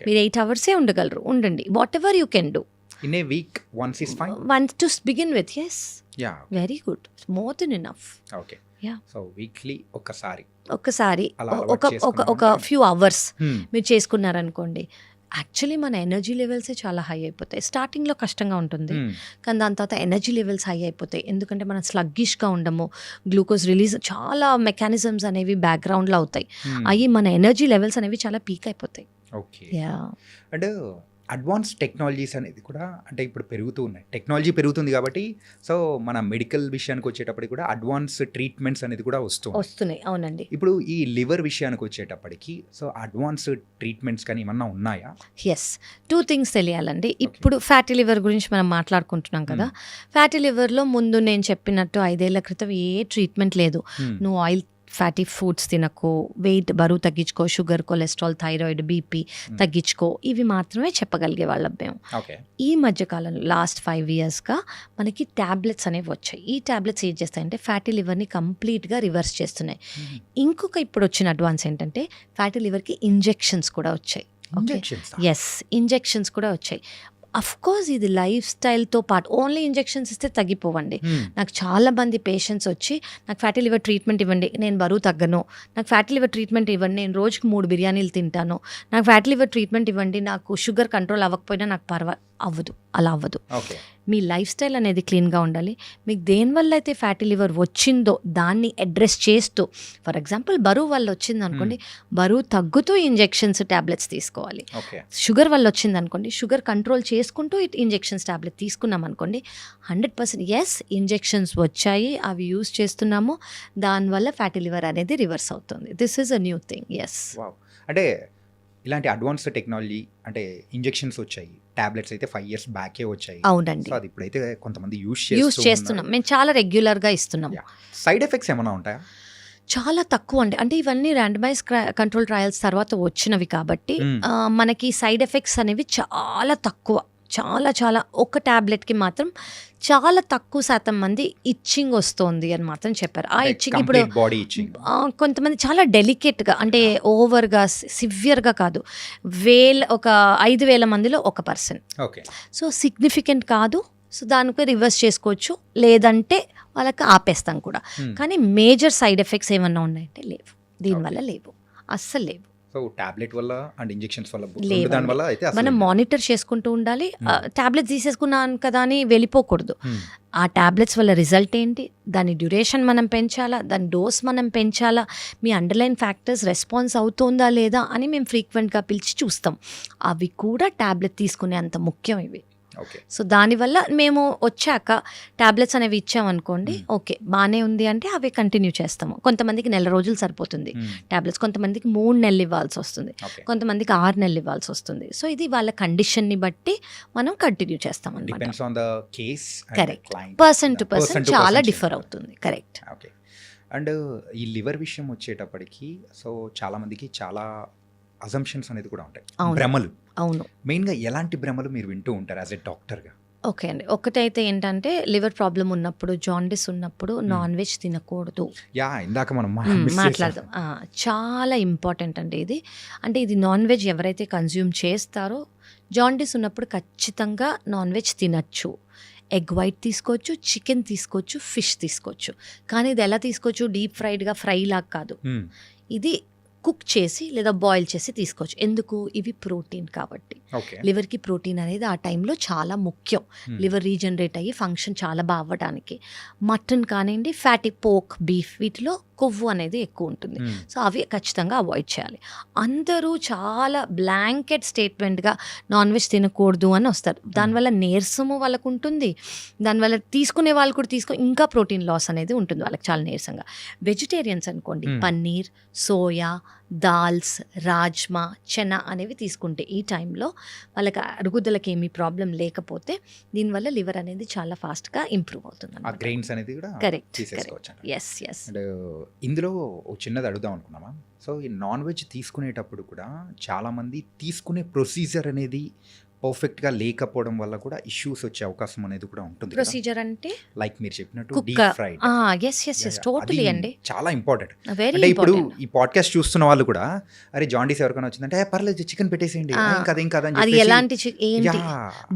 మీరు 8 hours ఉండగలరు, ఉండండి. What ever you can do in a week once is fine. Once to begin with, yes. Yeah. Very good. More than enough. Okay. Yeah. So weekly ఒక్కసారి ఒక ఫ్యూ అవర్స్ మీరు చేసుకున్నారనుకోండి, యాక్చువల్లీ మన ఎనర్జీ లెవెల్సే చాలా high అయిపోతాయి. స్టార్టింగ్లో కష్టంగా ఉంటుంది, కానీ దాని తర్వాత ఎనర్జీ లెవెల్స్ హై అయిపోతాయి. ఎందుకంటే మనం స్లగ్గిష్గా ఉండము, గ్లూకోజ్ రిలీజ్ చాలా మెకానిజమ్స్ అనేవి బ్యాక్గ్రౌండ్లో అవుతాయి. అవి మన ఎనర్జీ లెవెల్స్ అనేవి చాలా పీక్ అయిపోతాయి. ఓకే. అండ్ అడ్వాన్స్ టెక్నాలజీస్ అనేది కూడా అంటే ఇప్పుడు పెరుగుతూ ఉన్నాయి, టెక్నాలజీ పెరుగుతుంది కాబట్టి సో మన మెడికల్ విషయానికి వచ్చేటప్పటికి కూడా అడ్వాన్స్ ట్రీట్మెంట్స్ అనేది కూడా వస్తున్నాయి. అవునండి. ఇప్పుడు ఈ లివర్ విషయానికి వచ్చేటప్పటికి సో అడ్వాన్స్ ట్రీట్మెంట్స్ కానీ ఏమన్నా ఉన్నాయా? ఎస్, 2 things తెలియాలండి. ఇప్పుడు ఫ్యాటీ లివర్ గురించి మనం మాట్లాడుకుంటున్నాం కదా. ఫ్యాటీ లివర్లో ముందు నేను చెప్పినట్టు 5 ఏళ్ల క్రితం ఏ ట్రీట్మెంట్ లేదు. నువ్వు ఆయిల్ ఫ్యాటీ ఫుడ్స్ తినకు, బరువు తగ్గించుకో, షుగర్, కొలెస్ట్రాల్, థైరాయిడ్, బీపీ తగ్గించుకో, ఇవి మాత్రమే చెప్పగలిగే వాళ్ళం మేము. ఈ మధ్యకాలంలో లాస్ట్ 5 yearsగా మనకి ట్యాబ్లెట్స్ అనేవి వచ్చాయి. ఈ ట్యాబ్లెట్స్ ఏం చేస్తాయంటే ఫ్యాటీ లివర్ని కంప్లీట్గా రివర్స్ చేస్తున్నాయి. ఇంకొక ఇప్పుడు వచ్చిన అడ్వాన్స్ ఏంటంటే ఫ్యాటీ లివర్కి ఇంజెక్షన్స్ కూడా వచ్చాయి. ఎస్, ఇంజెక్షన్స్ కూడా వచ్చాయి. అఫ్ కోర్స్ ఇది లైఫ్ స్టైల్తో పాటు ఓన్లీ ఇంజెక్షన్స్ ఇస్తే తగ్గిపోవండి. నాకు చాలా మంది పేషెంట్స్ వచ్చి నాకు ఫ్యాటీ లివర్ ట్రీట్మెంట్ ఇవ్వండి, నేను బరువు తగ్గను, నాకు ఫ్యాటీ లివర్ ట్రీట్మెంట్ ఇవ్వండి, నేను రోజుకి 3 బిర్యానీలు తింటాను, నాకు ఫ్యాటీ లివర్ ట్రీట్మెంట్ ఇవ్వండి, నాకు షుగర్ కంట్రోల్ అవ్వకపోయినా నాకు అవ్వదు. అలా అవ్వదు. మీ లైఫ్ స్టైల్ అనేది క్లీన్గా ఉండాలి. మీకు దేనివల్ల అయితే ఫ్యాటీ లివర్ వచ్చిందో దాన్ని అడ్రస్ చేస్తూ, ఫర్ ఎగ్జాంపుల్ బరువు వల్ల వచ్చింది అనుకోండి, బరువు తగ్గుతూ ఇంజెక్షన్స్ ట్యాబ్లెట్స్ తీసుకోవాలి. షుగర్ వల్ల వచ్చింది అనుకోండి, షుగర్ కంట్రోల్ చేసుకుంటూ ఇంజెక్షన్స్ ట్యాబ్లెట్ తీసుకున్నాం అనుకోండి, 100% ఎస్ ఇంజెక్షన్స్ వచ్చాయి, అవి యూజ్ చేస్తున్నాము, దానివల్ల ఫ్యాటీ లివర్ అనేది రివర్స్ అవుతుంది. This is a new thing. Yes. అంటే ఇలాంటి అడ్వాన్స్ టెక్నాలజీ అంటే ఇంజెక్షన్స్ వచ్చాయి, టాబ్లెట్స్ అయితే 5 years బ్యాకే వచ్చాయి. అవునండి. అది ఇప్పుడైతే కొంతమంది యూజ్ చేస్తున్నాం, మేము చాలా రెగ్యులర్గా ఇస్తున్నాం. సైడ్ ఎఫెక్ట్స్ ఏమైనా ఉంటాయా? చాలా తక్కువ అండి. అంటే ఇవన్నీ ర్యాండమైజ్ కంట్రోల్ ట్రయల్స్ తర్వాత వచ్చినవి కాబట్టి మనకి సైడ్ ఎఫెక్ట్స్ అనేవి చాలా తక్కువ. చాలా ఒక ట్యాబ్లెట్కి మాత్రం చాలా తక్కువ శాతం మంది ఇచ్చింగ్ వస్తుంది అని మాత్రం చెప్పారు. ఆ ఇచ్చింగ్ ఇప్పుడు కొంతమంది చాలా డెలికేట్గా, అంటే ఓవర్గా సివియర్గా కాదు, ఒక 5,000 మందిలో 1%. సో సిగ్నిఫికెంట్ కాదు. సో దానికి రివర్స్ చేసుకోవచ్చు, లేదంటే వాళ్ళకి ఆపేస్తాం కూడా. కానీ మేజర్ సైడ్ ఎఫెక్ట్స్ ఏమన్నా ఉన్నాయంటే లేవు, దీనివల్ల లేవు, అస్సలు లేవు. సో టాబ్లెట్ వల్ల అండ్ ఇంజెక్షన్స్ వల్ల దాని వల్ల అయితే మనం మానిటర్ చేసుకుంటూ ఉండాలి. టాబ్లెట్స్ తీసేసుకున్నాను కదా అని వెళ్ళిపోకూడదు. ఆ టాబ్లెట్స్ వల్ల రిజల్ట్ ఏంటి, దాని డ్యూరేషన్ మనం పెంచాలా, దాని డోస్ మనం పెంచాలా, మీ అండర్లైన్ ఫ్యాక్టర్స్ రెస్పాన్స్ అవుతుందా లేదా అని మేము ఫ్రీక్వెంట్గా పిలిచి చూస్తాం. అవి కూడా టాబ్లెట్ తీసుకునే అంత ముఖ్యం ఇవి. సో దానివల్ల మేము వచ్చాక ట్యాబ్లెట్స్ అనేవి ఇచ్చామనుకోండి, ఓకే బాగానే ఉంది అంటే అవి కంటిన్యూ చేస్తాము. కొంతమందికి 1 రోజులు సరిపోతుంది ట్యాబ్లెట్స్, కొంతమందికి 3 నెలలు ఇవ్వాల్సి వస్తుంది, కొంతమందికి 6 నెలలు ఇవ్వాల్సి వస్తుంది. సో ఇది వాళ్ళ కండిషన్ని బట్టి మనం కంటిన్యూ చేస్తాం అన్నమాట. కరెక్ట్, పర్సన్ టు పర్సన్ చాలా డిఫర్ అవుతుంది. కరెక్ట్. అండ్ ఈ లివర్ విషయం వచ్చేటప్పటికి సో చాలా మందికి చాలా అజంప్షన్స్ అనేది కూడా ఉంటాయి, భ్రమలు. అవును. మెయిన్గా ఎలాంటి భ్రమలు మీరు వింటూ ఉంటారు యాజ్ ఎ డాక్టర్గా? ఓకే అండి. ఒకటైతే ఏంటంటే లివర్ ప్రాబ్లమ్ ఉన్నప్పుడు, జాండిస్ ఉన్నప్పుడు నాన్ వెజ్ తినకూడదు. ఇందాక మనం మాట్లాడదాం. చాలా ఇంపార్టెంట్ అండి ఇది. అంటే ఇది నాన్ వెజ్ ఎవరైతే కన్జ్యూమ్ చేస్తారో జాండిస్ ఉన్నప్పుడు ఖచ్చితంగా నాన్ వెజ్ తినచ్చు. ఎగ్ వైట్ తీసుకోవచ్చు, చికెన్ తీసుకోవచ్చు, ఫిష్ తీసుకోవచ్చు. కానీ ఇది ఎలా తీసుకోవచ్చు? డీప్ ఫ్రైడ్గా ఫ్రై లాగా కాదు. ఇది కుక్ చేసి లేదా బాయిల్ చేసి తీసుకోవచ్చు. ఎందుకు? ఇవి ప్రోటీన్ కాబట్టి. లివర్కి ప్రోటీన్ అనేది ఆ టైంలో చాలా ముఖ్యం. లివర్ రీజనరేట్ అయ్యి ఫంక్షన్ చాలా బాగా అవ్వడానికి. మటన్ కానివ్వండి, ఫ్యాటీ పోక్, బీఫ్ వీటిలో కొవ్వు అనేది ఎక్కువ ఉంటుంది. సో అవి ఖచ్చితంగా అవాయిడ్ చేయాలి. అందరూ చాలా బ్లాంకెట్ స్టేట్మెంట్గా నాన్ వెజ్ తినకూడదు అని వస్తారు. దానివల్ల నీరసము వాళ్ళకు ఉంటుంది. దానివల్ల తీసుకునే వాళ్ళు కూడా ఇంకా ప్రోటీన్ లాస్ అనేది ఉంటుంది వాళ్ళకి చాలా నీరసంగా. వెజిటేరియన్స్ అనుకోండి, పన్నీర్, సోయా, దాల్స్, రాజ్మా, చెనా అనేవి తీసుకుంటే ఈ టైంలో వాళ్ళకి అరుగుదలకి ఏమీ ప్రాబ్లం లేకపోతే దీనివల్ల లివర్ అనేది చాలా ఫాస్ట్గా ఇంప్రూవ్ అవుతుంది. కరెక్ట్. Yes yes. ఇందులో చిన్నది అడుగుదాం అనుకున్నామా? సో ఈ నాన్ వెజ్ తీసుకునేటప్పుడు కూడా చాలామంది తీసుకునే ప్రొసీజర్ అనేది పర్ఫెక్ట్గా లేకపోవడం వల్ల కూడా ఇష్యూస్ వచ్చే అవకాశం అనేది కూడా ఉంటుంది. ప్రొసీజర్ అంటే లైక్ మీరు చెప్పినట్టు డీప్ ఫ్రైడ్. ఎస్ టోటలీ అండి, చాలా ఇంపార్టెంట్. వెరీ అంటే ఇప్పుడు ఇంపార్టెంట్. ఈ పాడ్కాస్ట్ చూస్తున్న వాళ్ళు కూడా అరే జాండీస్ ఎవరికైనా వచ్చిందంటే పర్లేదు చికెన్ పెట్టేసేయండి, ఏం కదా అది ఎలాంటి ఏంటి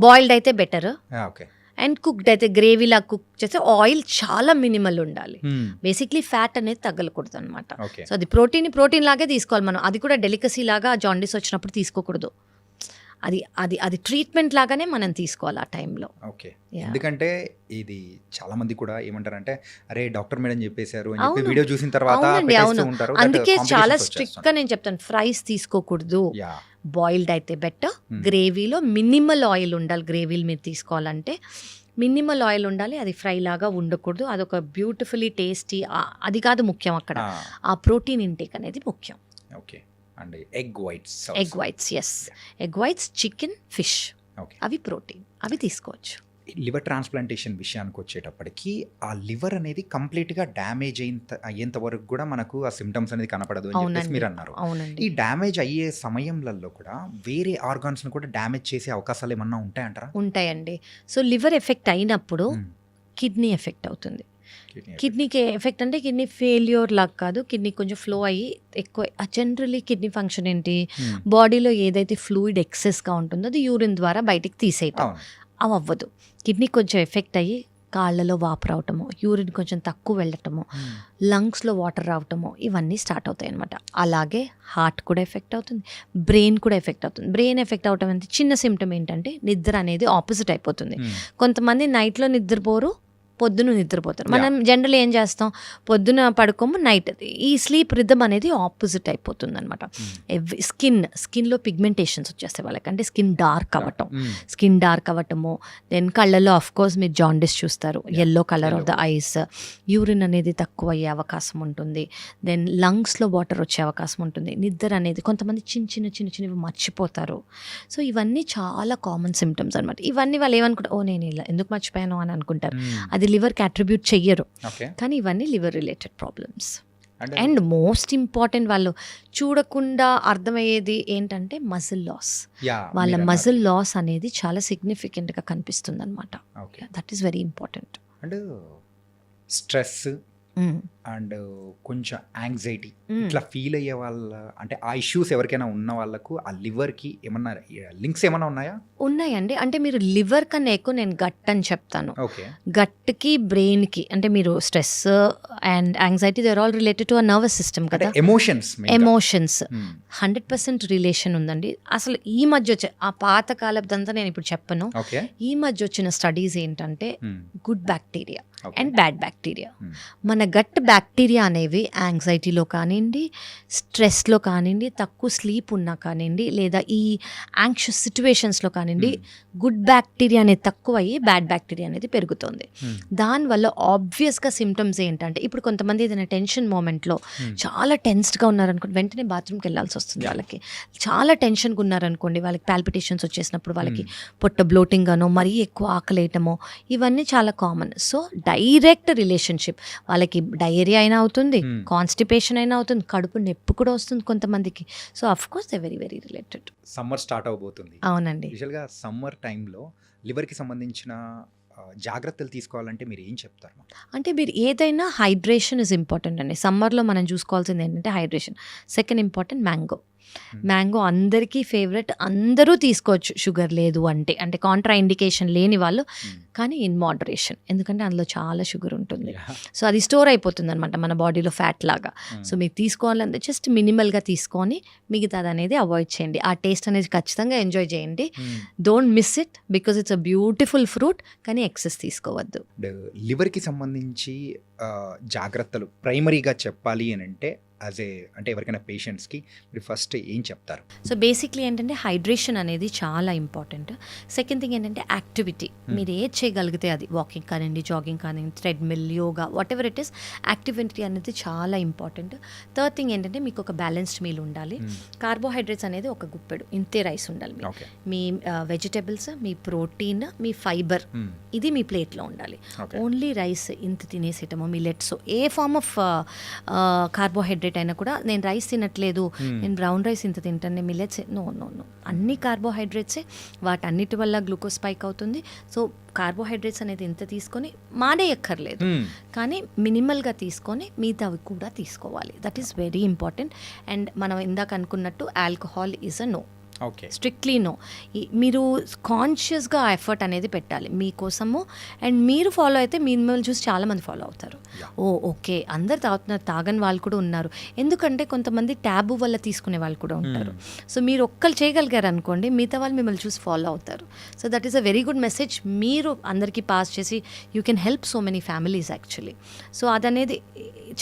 బాయిల్డ్ అయితే బెటర్. ఓకే. అండ్ కుక్డ్ అయితే గ్రేవీలా కుక్ చేస్తే ఆయిల్ చాలా మినిమల్ ఉండాలి. బేసిక్లీ ఫ్యాట్ అనేది తగ్గలకూడదు అనమాట. సో అది ప్రోటీన్ లాగే తీసుకోవాలి మనం. అది కూడా డెలికసీ లాగా జాండీస్ వచ్చినప్పుడు తీసుకోకూడదు. అది ట్రీట్మెంట్ లాగానే మనం తీసుకోవాలి ఆ టైంలో. ఓకే. ఎందుకంటే ఇది చాలా మంది కూడా ఏమంటారంటే అరే డాక్టర్ మేడం చెప్పేశారు అని చెప్పి వీడియో చూసిన తర్వాత ఉంటారు. అందుకే చాలా స్ట్రిక్ట్ గా నేను చెప్తాను, ఫ్రైస్ తీసుకోకూడదు. బాయిల్డ్ అయితే బెటర్. గ్రేవీలో మినిమల్ ఆయిల్ ఉండాలి. గ్రేవీలు మీరు తీసుకోవాలంటే మినిమల్ ఆయిల్ ఉండాలి. అది ఫ్రై లాగా ఉండకూడదు. అదొక బ్యూటిఫుల్లీ టేస్టీ, అది కాదు ముఖ్యం అక్కడ, ఆ ప్రోటీన్ ఇంటేక్ అనేది ముఖ్యం. Okay. And egg whites, yes. Egg whites, chicken, fish, అవి ప్రోటీన్, అవి తీసుకోవచ్చు. లివర్ ట్రాన్స్ప్లాంటేషన్ విషయానికి వచ్చేటప్పటికి ఆ లివర్ అనేది కంప్లీట్గా డ్యామేజ్ అయ్యేంత వరకు కూడా మనకు ఆ సిమ్టమ్స్ అనేది కనపడదు అని చెప్పేసి మీరు అన్నారు. ఈ డ్యామేజ్ అయ్యే సమయంలో కూడా వేరే ఆర్గాన్స్ని కూడా డ్యామేజ్ చేసే అవకాశాలు ఏమన్నా ఉంటాయంటారా? ఉంటాయండి. సో లివర్ ఎఫెక్ట్ అయినప్పుడు కిడ్నీ ఎఫెక్ట్ అవుతుంది. కిడ్నీకి ఎఫెక్ట్ అంటే కిడ్నీ ఫెయిల్యూర్ లాగా కాదు, కిడ్నీ కొంచెం ఫ్లో అయ్యి ఎక్కువ. జనరలీ కిడ్నీ ఫంక్షన్ ఏంటి? బాడీలో ఏదైతే ఫ్లూయిడ్ ఎక్సెస్గా ఉంటుందో అది యూరిన్ ద్వారా బయటికి తీసేయటం. అవి అవ్వదు. కిడ్నీ కొంచెం ఎఫెక్ట్ అయ్యి కాళ్ళలో వాపు రావటము, యూరిన్ కొంచెం తక్కువ వెళ్ళటము, లంగ్స్లో వాటర్ రావటము, ఇవన్నీ స్టార్ట్ అవుతాయి అనమాట. అలాగే హార్ట్ కూడా ఎఫెక్ట్ అవుతుంది, బ్రెయిన్ కూడా ఎఫెక్ట్ అవుతుంది. బ్రెయిన్ ఎఫెక్ట్ అవటం అంటే చిన్న సిమ్టమ్ ఏంటంటే నిద్ర అనేది ఆపోజిట్ అయిపోతుంది. కొంతమంది నైట్లో నిద్రపోరు, పొద్దున నిద్రపోతారు. మనం జనరల్ ఏం చేస్తాం, పొద్దున పడుకోము, నైట్. ఈ స్లీప్ రిథమ్ అనేది ఆపోజిట్ అయిపోతుంది అనమాట. స్కిన్లో పిగ్మెంటేషన్స్ వచ్చేస్తాయి వాళ్ళకి, అంటే స్కిన్ డార్క్ అవ్వటము. దెన్ కళ్ళల్లో ఆఫ్ కోర్స్ మీరు జాండిస్ చూస్తారు, yellow colour of the ice. Urine అనేది తక్కువ అయ్యే అవకాశం ఉంటుంది. దెన్ లంగ్స్లో వాటర్ వచ్చే అవకాశం ఉంటుంది. నిద్ర అనేది కొంతమంది చిన్నవి మర్చిపోతారు. సో ఇవన్నీ చాలా కామన్ సిమ్టమ్స్ అనమాట. ఇవన్నీ వాళ్ళు ఏమనుకుంటారు, నేను ఇలా ఎందుకు మర్చిపోయాను అని అనుకుంటారు. అది లివర్కి అట్రిబ్యూట్ చెయ్యరు, కానీ ఇవన్నీ liver related problems. And most important వాళ్ళు చూడకుండా అర్థమయ్యేది ఏంటంటే మజిల్ లాస్. వాళ్ళ మజిల్ లాస్ అనేది చాలా సిగ్నిఫికెంట్గా కనిపిస్తుంది అనమాట. That is very important. And stress and కొంచెం యాంగ్జైటీ ఇట్లా ఫీల్ అయ్యే వాళ్ళ, అంటే ఆ ఇష్యూస్ ఎవరికైనా ఉన్న వాళ్ళకు ఆ లివర్కి ఏమన్నా లింక్స్ ఏమైనా ఉన్నాయా? ఉన్నాయండి. అంటే మీరు లివర్ కన్నా ఎక్కువ నేను గట్ అని చెప్తాను. ఓకే. గట్కి బ్రెయిన్కి, అంటే మీరు stress and anxiety they are all related to a nervous system కదా. ఎమోషన్స్ 100% రిలేషన్ ఉందండి. అసలు ఈ మధ్య వచ్చే ఆ పాత కాలదంతా నేను ఇప్పుడు చెప్పను. ఈ మధ్య వచ్చిన స్టడీస్ ఏంటంటే good bacteria and bad bacteria. మన గట్ బ్యాక్టీరియా అనేవి యాంగ్జైటీలో కానివ్వండి, స్ట్రెస్లో కానివ్వండి, తక్కువ స్లీప్ ఉన్నా కానివ్వండి, లేదా ఈ యాంగ్షియస్ సిచ్యువేషన్స్లో కానివ్వండి, గుడ్ బ్యాక్టీరియా అనేది తక్కువ అయ్యి బ్యాడ్ బ్యాక్టీరియా అనేది పెరుగుతుంది. దానివల్ల ఆబ్వియస్గా సిమ్టమ్స్ ఏంటంటే, ఇప్పుడు కొంతమంది ఏదైనా టెన్షన్ మూమెంట్లో చాలా టెన్స్డ్గా ఉన్నారనుకోండి, వెంటనే బాత్రూమ్కి వెళ్ళాల్సి వస్తుంది. వాళ్ళకి చాలా టెన్షన్గా ఉన్నారనుకోండి, వాళ్ళకి పాల్పిటేషన్స్ వచ్చేసినప్పుడు వాళ్ళకి పొట్ట బ్లోటింగ్ గానో, మరీ ఎక్కువ ఆకలేయటమో, ఇవన్నీ చాలా కామన్. So direct relationship. వాళ్ళకి డయేరియా అయినా అవుతుంది, కాన్స్టిపేషన్ అయినా అవుతుంది, కడుపు నొప్పి కూడా వస్తుంది కొంతమందికి. So of course they very very related. Summer start అవబోతుంది. అవునండి. యూజువల్గా సమ్మర్ టైంలో లివర్‌కి సంబంధించిన జాగ్రత్తలు తీసుకోవాలంటే మీరు ఏం చెప్తారు మాకు? అంటే మీరు ఏదైనా హైడ్రేషన్ ఇస్ ఇంపార్టెంట్ అండి. సమ్మర్‌లో మనం చూసుకోవాల్సింది ఏంటంటే hydration. Second important mango. Mango అందరికీ ఫేవరెట్. అందరూ తీసుకోవచ్చు షుగర్ లేదు అంటే. అంటే కాంట్రా ఇండికేషన్ లేని వాళ్ళు, కానీ ఇన్ మోడరేషన్. ఎందుకంటే అందులో చాలా షుగర్ ఉంటుంది. సో అది స్టోర్ అయిపోతుందనమాట మన బాడీలో ఫ్యాట్ లాగా. సో మీకు తీసుకోవాలంటే జస్ట్ మినిమల్‌గా తీసుకొని మిగతాది అనేది అవాయిడ్ చేయండి. ఆ టేస్ట్ అనేది ఖచ్చితంగా ఎంజాయ్ చేయండి. Don't miss it because it's a beautiful fruit. కానీ ఎక్సెస్ తీసుకోవద్దు. లివర్‌కి సంబంధించి జాగ్రత్తలు ప్రైమరీగా చెప్పాలి అనంటే అంటే ఎవరికైనా పేషెంట్స్‌కి మీరు ఫస్ట్ ఏం చెప్తారు? సో బేసిక్లీ ఏంటంటే హైడ్రేషన్ అనేది చాలా ఇంపార్టెంట్. సెకండ్ థింగ్ ఏంటంటే యాక్టివిటీ. మీరు ఏది చేయగలిగితే అది, వాకింగ్ కానివ్వండి, జాగింగ్ కానివ్వండి, treadmill, yoga, what ever it is, activity అనేది చాలా ఇంపార్టెంట్. థర్డ్ థింగ్ ఏంటంటే మీకు ఒక బ్యాలెన్స్డ్ మీల్ ఉండాలి. కార్బోహైడ్రేట్స్ అనేది ఒక గుప్పెడు ఇంతే రైస్ ఉండాలి. మీ వెజిటబుల్స్, మీ ప్రోటీన్, మీ ఫైబర్, ఇది మీ ప్లేట్లో ఉండాలి. ఓన్లీ రైస్ ఇంత తినేసేయటము, మిల్లెట్స్, ఏ ఫార్మ్ ఆఫ్ కార్బోహైడ్రేట్ అయినా కూడా, నేను రైస్ తినట్లేదు, నేను బ్రౌన్ రైస్ ఇంత తింటాను, నేను మిల్లెట్స్, నో, అన్ని కార్బోహైడ్రేట్సే. వాటన్నిటి వల్ల గ్లూకోజ్ స్పైక్ అవుతుంది. సో కార్బోహైడ్రేట్స్ అనేది ఇంత తీసుకొని మానేయక్కర్లేదు, కానీ మినిమల్గా తీసుకొని మిగతావి కూడా తీసుకోవాలి. That is very important. And మనం ఇందాక అనుకున్నట్టు alcohol is a no. Okay, strictly no. మీరు కాన్షియస్గా ఎఫర్ట్ అనేది పెట్టాలి మీకోసము. అండ్ మీరు ఫాలో అయితే మిమ్మల్ని చూసి చాలామంది ఫాలో అవుతారు. ఓకే అందరు తాగుతున్నారు, తాగని వాళ్ళు కూడా ఉన్నారు. ఎందుకంటే కొంతమంది ట్యాబు వల్ల తీసుకునే వాళ్ళు కూడా ఉంటారు. సో మీరు ఒక్కరు చేయగలిగారు అనుకోండి, మిగతా వాళ్ళు మిమ్మల్ని చూసి ఫాలో అవుతారు. So that is a very good message. మీరు అందరికీ పాస్ చేసి you can help so many families actually. So అదనేది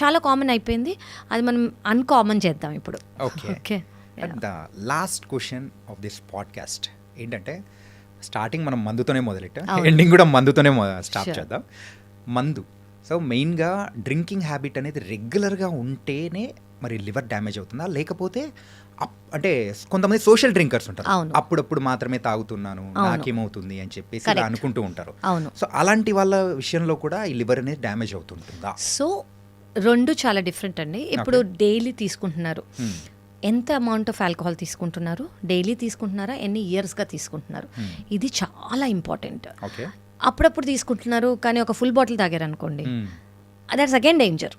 చాలా కామన్ అయిపోయింది. అది మనం అన్కామన్ చేద్దాం ఇప్పుడు. Okay. And the last question of this podcast ఏంటంటే, స్టార్టింగ్ మనం మందుతోనే మొదలెట్టాం, ఎండింగ్ కూడా మందుతోనే స్టార్ట్ చేద్దాం. మందు, సో మెయిన్గా డ్రింకింగ్ హ్యాబిట్ అనేది రెగ్యులర్గా ఉంటేనే మరి లివర్ డ్యామేజ్ అవుతుందా, లేకపోతే అంటే కొంతమంది సోషల్ డ్రింకర్స్ ఉంటారు, అప్పుడప్పుడు మాత్రమే తాగుతున్నాను నాకేమవుతుంది అని చెప్పేసి ఇలా అనుకుంటూ ఉంటారు. సో అలాంటి వాళ్ళ విషయంలో కూడా ఈ లివర్ అనేది డ్యామేజ్ అవుతుంటుందా? సో రెండు చాలా డిఫరెంట్ అండి. ఇప్పుడు డైలీ తీసుకుంటున్నారు, ఎంత అమౌంట్ ఆఫ్ ఆల్కహాల్ తీసుకుంటున్నారు, డైలీ తీసుకుంటున్నారా, ఎన్ని ఇయర్స్గా తీసుకుంటున్నారు, ఇది చాలా ఇంపార్టెంట్. అప్పుడప్పుడు తీసుకుంటున్నారు కానీ ఒక ఫుల్ బాటిల్ తాగారు అనుకోండి, that's again danger.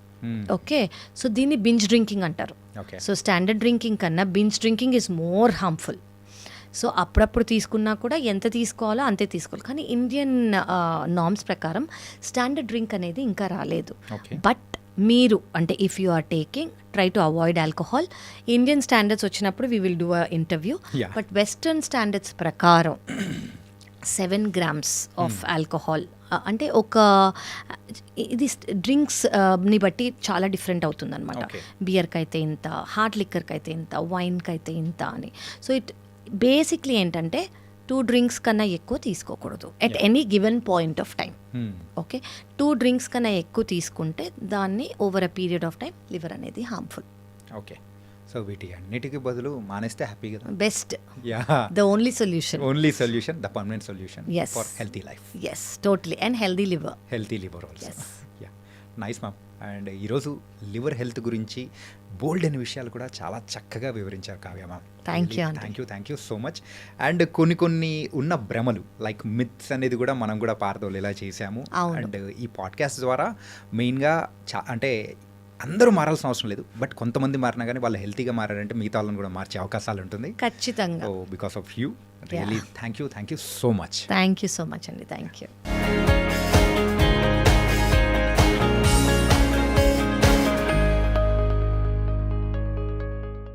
Okay, so దీన్ని బింజ్ డ్రింకింగ్ అంటారు. సో స్టాండర్డ్ డ్రింకింగ్ కన్నా binge drinking is more harmful. So అప్పుడప్పుడు తీసుకున్నా కూడా ఎంత తీసుకోవాలో అంతే తీసుకోవాలి. కానీ ఇండియన్ నార్మ్స్ ప్రకారం స్టాండర్డ్ డ్రింక్ అనేది ఇంకా రాలేదు. బట్ మీరు అంటే if you are taking, try to avoid alcohol. Indian standards వచ్చినప్పుడు we will do a interview. But western standards ప్రకారం 7 grams ఆఫ్ ఆల్కహాల్ అంటే ఒక ఇది డ్రింక్స్ని బట్టి చాలా డిఫరెంట్ అవుతుంది అనమాట. బియర్కి అయితే ఇంత, హార్డ్ లిక్కర్కి అయితే ఇంత, వైన్కి అయితే ఇంత అని. సో ఇట్ బేసిక్లీ ఏంటంటే 2 drinks కన్నా ఎక్కువ తీసుకోకూడదు at any given point of time. Okay, 2 drinks కన్నా ఎక్కువ తీసుకుంటే దాన్ని over a period of time liver అనేది హార్మ్ఫుల్. ఓకే, సో వీటి అన్నిటికీ బదులు మానేస్తే హ్యాపీ కదా. Best, the only solution, the permanent solution for healthy life. Yes, totally. And healthy liver also. Nice ma'am. And ఈరోజు లివర్ హెల్త్ గురించి బోల్డ్ అనే విషయాలు కూడా చాలా చక్కగా వివరించారు Kavya ma'am. Thank you so much. And కొన్ని ఉన్న భ్రమలు లైక్ మిత్స్ అనేది కూడా మనం కూడా పారదోలేలా చేశాము. అండ్ ఈ పాడ్కాస్ట్ ద్వారా మెయిన్గా అంటే అందరూ మారాల్సిన అవసరం లేదు, బట్ కొంతమంది మారినా కానీ వాళ్ళు హెల్తీగా మారారంటే మిగతా వాళ్ళని కూడా మార్చే అవకాశాలు ఉంటుంది ఖచ్చితంగా. Because of you really thank you so much. Thank you so much అండి. Thank you.